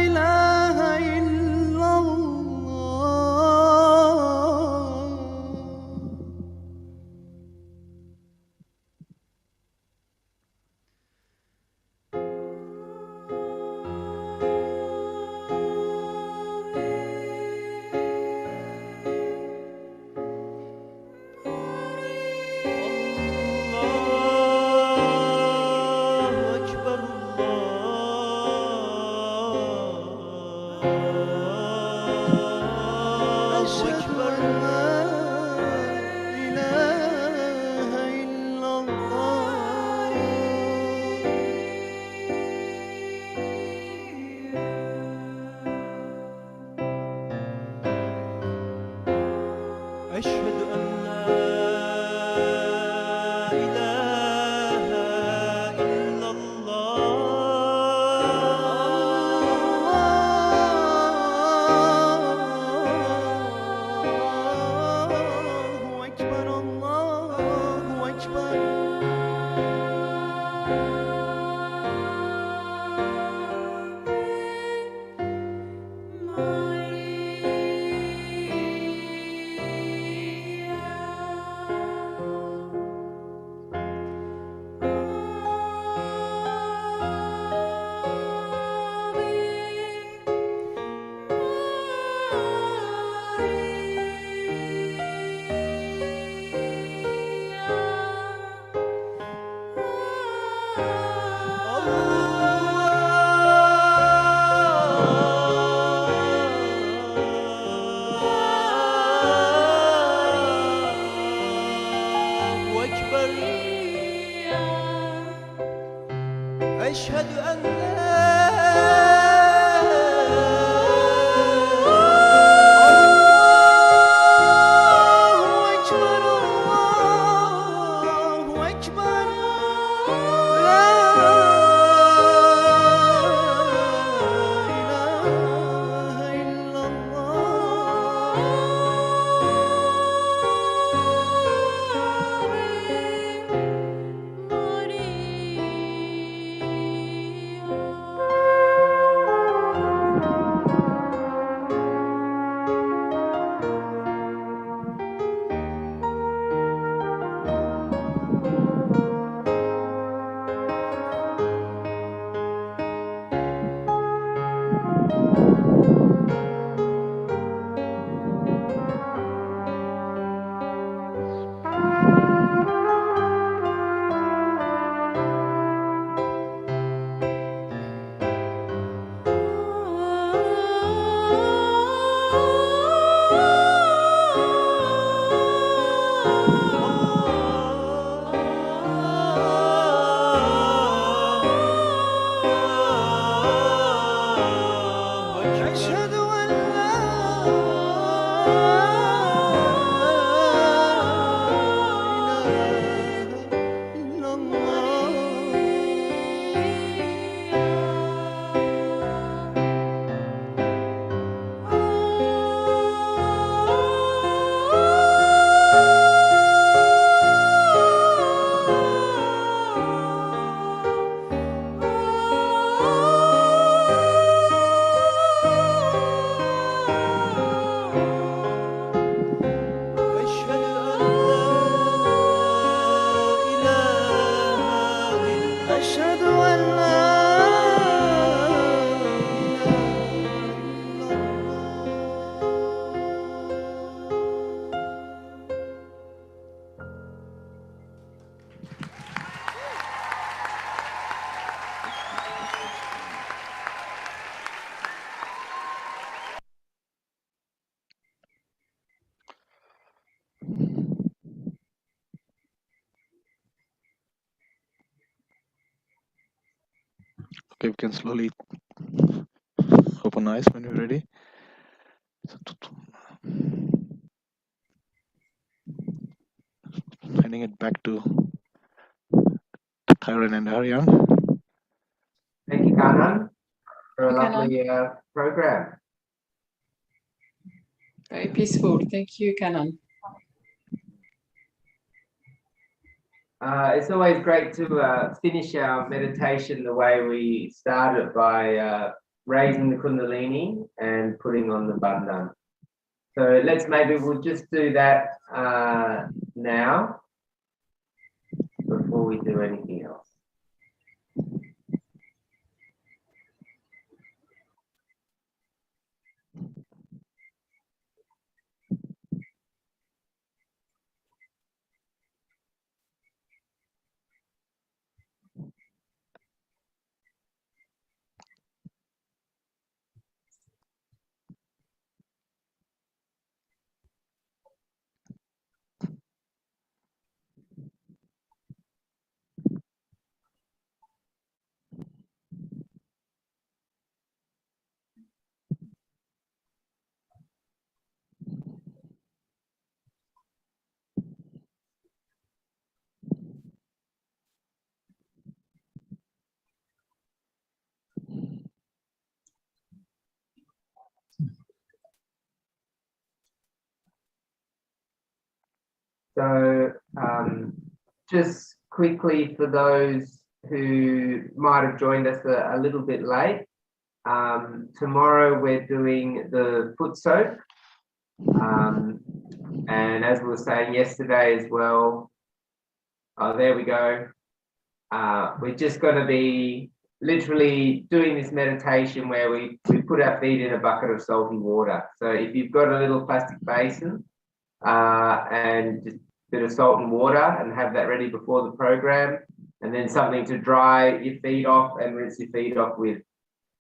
إله إلا الله. أشهد أن لا إله إلا الله. الله أكبر، الله أكبر. أشهد أن Okay, we can slowly open eyes when you're ready. Handing it back to Tyron and Ariane. Thank you, Kanan, for a Thank you, lovely program. Very peaceful. Thank you, Canon. It's always great to finish our meditation the way we started by raising the Kundalini and putting on the Bandhan. So we'll just do that now before we do anything else. So just quickly for those who might have joined us a little bit late, tomorrow we're doing the foot soak. And as we were saying yesterday as well, there we go. We're just going to be literally doing this meditation where we put our feet in a bucket of salty water. So if you've got a little plastic basin and just a bit of salt and water and have that ready before the program, and then something to dry your feet off and rinse your feet off with,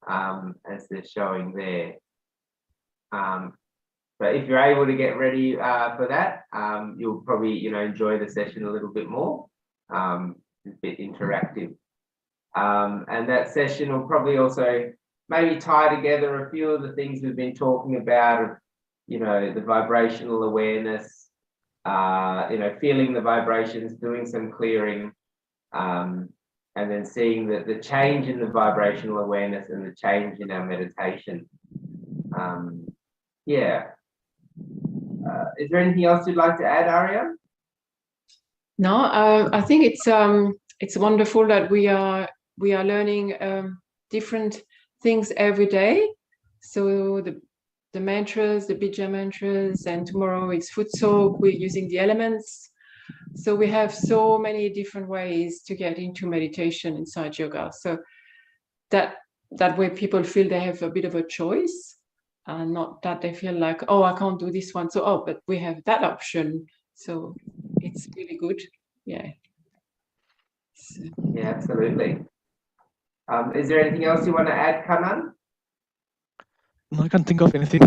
as they're showing there. But if you're able to get ready for that, you'll probably enjoy the session a little bit more. It's a bit interactive. And that session will probably also maybe tie together a few of the things we've been talking about, the vibrational awareness, feeling the vibrations, doing some clearing, and then seeing the change in the vibrational awareness and the change in our meditation. Is there anything else you'd like to add, Arya? No, I think it's wonderful that we are learning different things every day. So the mantras, the Bija Mantras, and tomorrow is foot soak. We're using the elements. So we have so many different ways to get into meditation inside yoga. So that way people feel they have a bit of a choice, and not that they feel like, oh, I can't do this one. So, but we have that option. So it's really good. Yeah. So. Yeah, absolutely. Is there anything else you want to add, Kanan? No, I can't think of anything.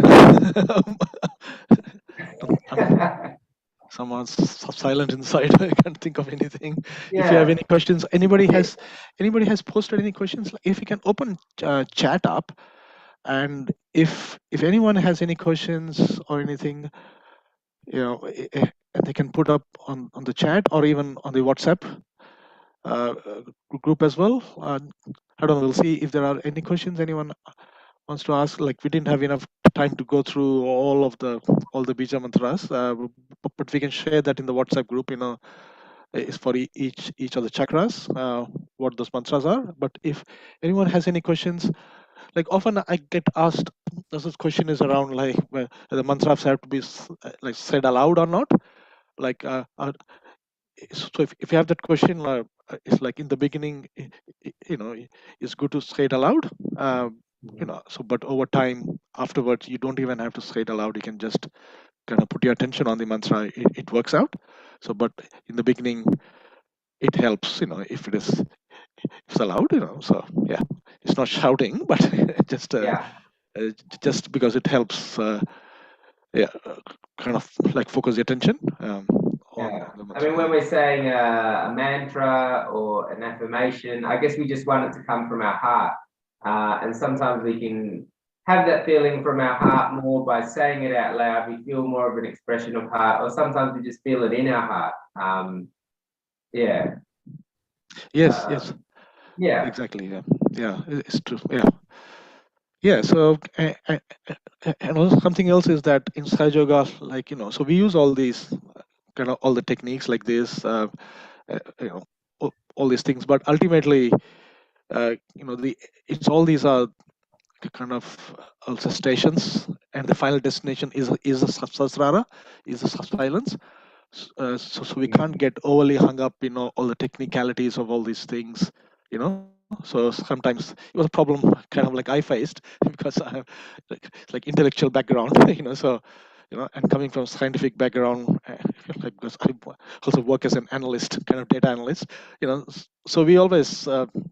Someone's silent inside. I can't think of anything. Yeah. If you have any questions, anybody has posted any questions, if you can open chat up, and if anyone has any questions or anything, they can put up on the chat or even on the WhatsApp group as well. I don't know. We'll see if there are any questions anyone wants to ask. Like, we didn't have enough time to go through all the Bija Mantras, but we can share that in the WhatsApp group. Is for each of the chakras, what those mantras are. But if anyone has any questions, like, often I get asked, this question is around like where the mantras have to be like said aloud or not. Like, so if you have that question, it's like in the beginning, it's good to say it aloud. So but over time afterwards, you don't even have to say it aloud. You can just kind of put your attention on the mantra. It works out. So, but in the beginning, it helps, if it's allowed, so yeah, it's not shouting, but just because it helps, kind of like focus the attention. I mean, when we're saying a mantra or an affirmation, I guess we just want it to come from our heart. And sometimes we can have that feeling from our heart more by saying it out loud. We feel more of an expression of heart, or sometimes we just feel it in our heart. Yeah. Yes, yes, Yeah. exactly. Yeah, yeah, it's true. Yeah, yeah. So, and also something else is that in Sahaja Yoga, like, so we use all these kind of all the techniques like this, you know, all these things, but ultimately, it's all these are kind of also stations, and the final destination is a sasrara, is a silence. So we can't get overly hung up, all the technicalities of all these things, so sometimes it was a problem kind of like I faced because I have like intellectual background, so and coming from scientific background, like because I also work as an analyst, kind of data analyst, so we always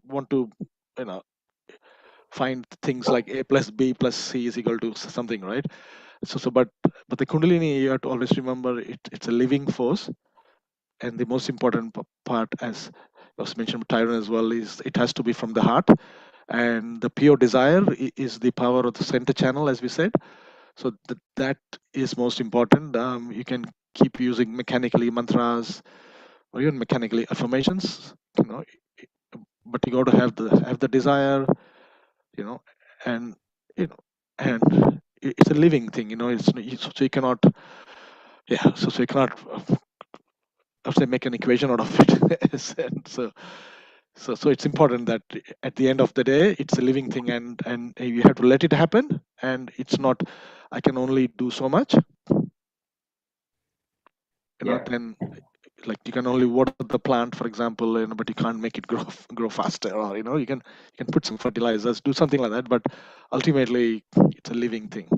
want to you know find things like a plus b plus c is equal to something, right? But the kundalini, you have to always remember it's a living force, and the most important part, as was mentioned by Tyrone as well, is it has to be from the heart, and the pure desire is the power of the center channel, as we said. So that is most important. You can keep using mechanically mantras or even mechanically affirmations, but you got to have the desire, you know and you know and it's a living thing, so you cannot, so you cannot I would say make an equation out of it. And so it's important that at the end of the day it's a living thing, and you have to let it happen, and it's not I can only do so much, Yeah. then like you can only water the plant, for example, but you can't make it grow faster, or you can put some fertilizers, do something like that, but ultimately it's a living thing.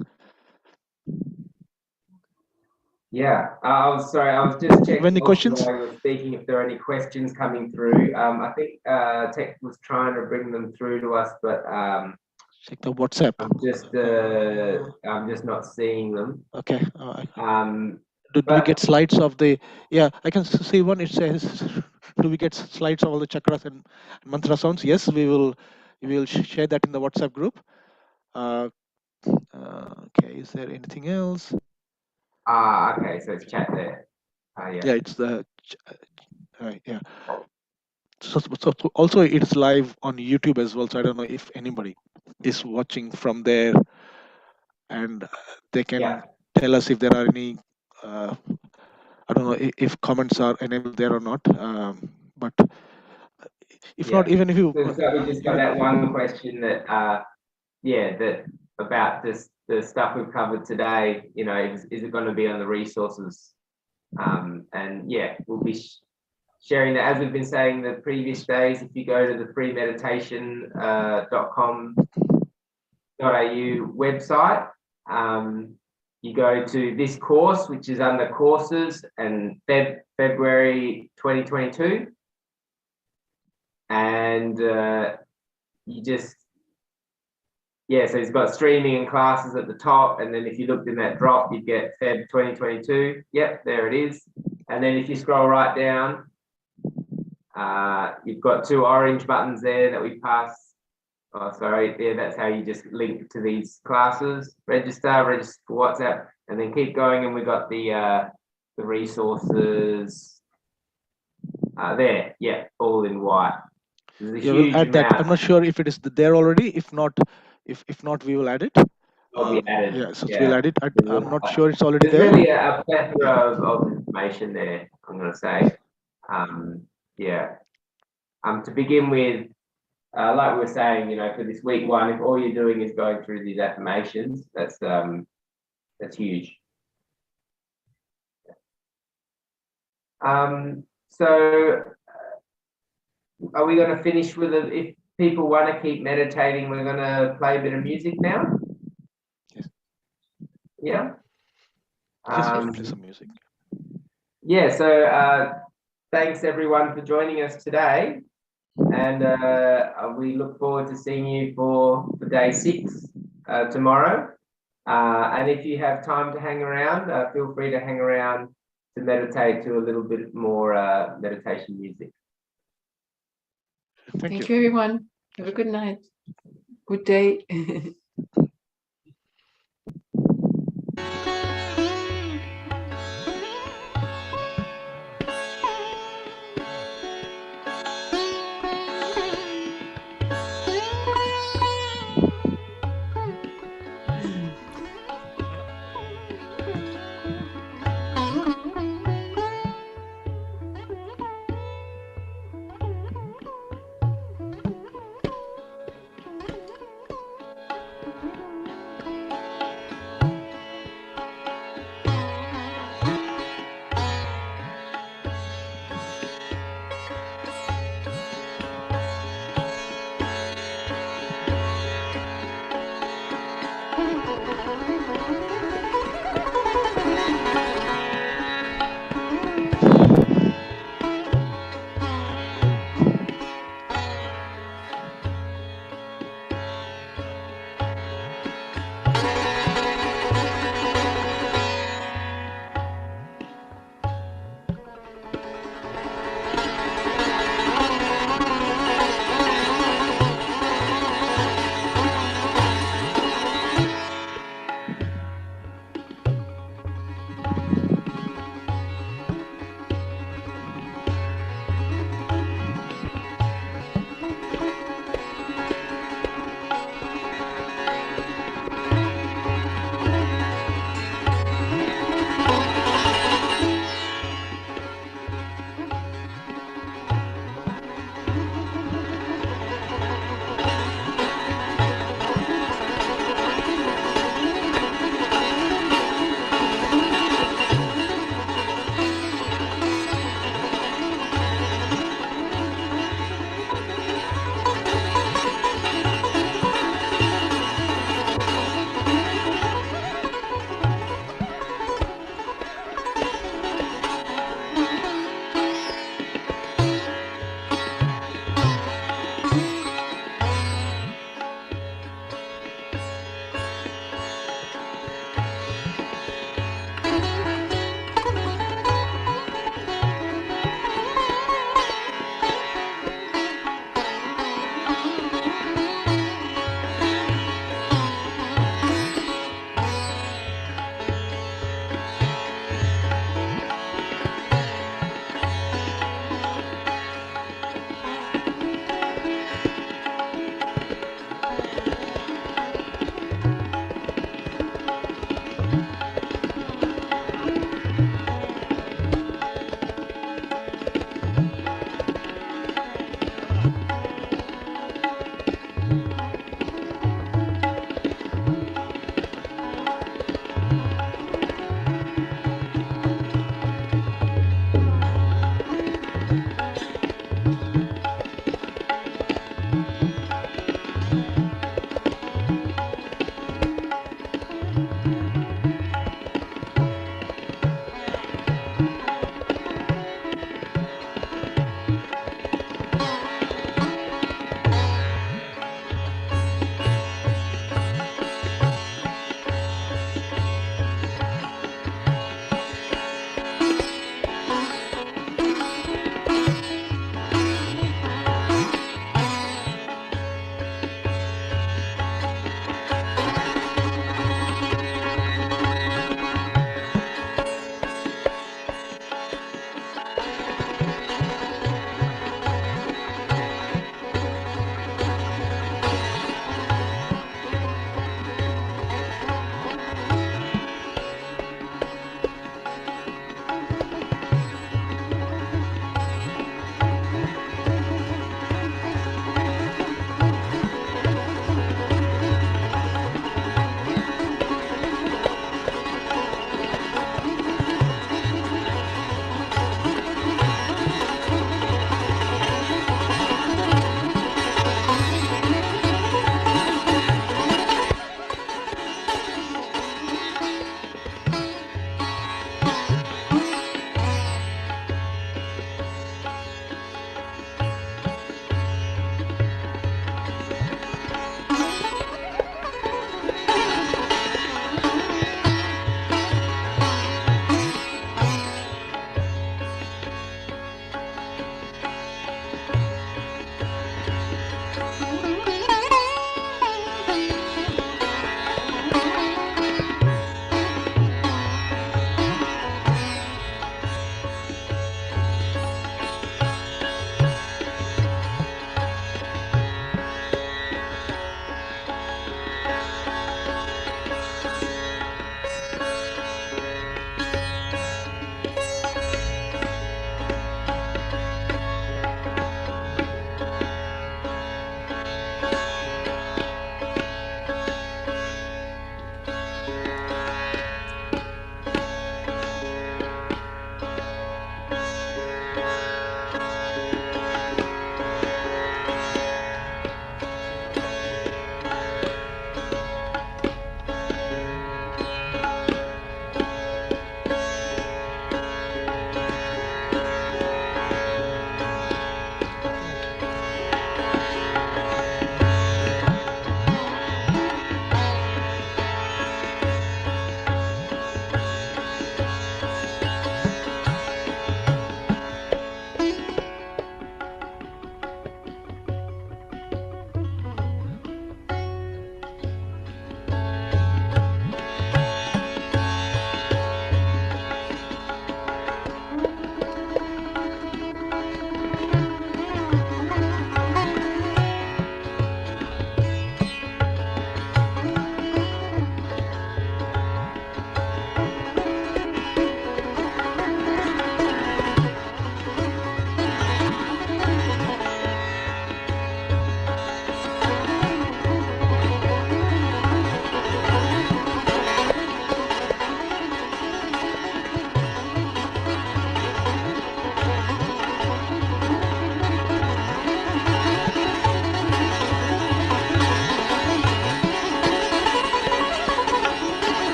Yeah, I was sorry. I was just checking Any also questions? while you were speaking if there are any questions coming through. I think Tech was trying to bring them through to us, but Check the WhatsApp. I'm just not seeing them. Okay. Do we But get slides of the? Yeah, I can see one. It says, "Do we get slides of all the chakras and mantra sounds?" Yes, we will. We will share that in the WhatsApp group. Okay. Is there anything else? okay, so it's chat there. Yeah. Yeah, it's the. Yeah. So also it's live on YouTube as well. So I don't know if anybody is watching from there, and they can Yeah. tell us if there are any. I don't know if comments are enabled there or not. But if not, even if you So we just got that one question that that about this the stuff we've covered today. Is it going to be on the resources? And yeah, we'll be sharing that, as we've been saying the previous days. If you go to the freemeditation.com.au website, you go to this course, which is under courses, and February 2022, and you just so it's got streaming and classes at the top, and then if you looked in that drop, you'd get Feb 2022. Yep, there it is. And then if you scroll right down, you've got two orange buttons there that we pass. Oh, sorry, yeah, that's how you just link to these classes. Register for WhatsApp, and then keep going, and we've got the resources there. Yeah, all in white. Yeah, we'll add that. I'm not sure if it is there already. If not, we will add it. Will be added. Yeah, so we'll add it. I'm not sure it's already There's there. really a plethora of information there, I'm going to say. To begin with, like we were saying, for this week one, if all you're doing is going through these affirmations, that's huge. So are we going to finish with if people want to keep meditating, we're going to play a bit of music now? Yes. Yeah. Play some music. Yeah, so thanks everyone for joining us today, and we look forward to seeing you for day 6 tomorrow. And if you have time to hang around, feel free to hang around to meditate to a little bit more meditation music. Thank you, everyone. Have a good night. Good day.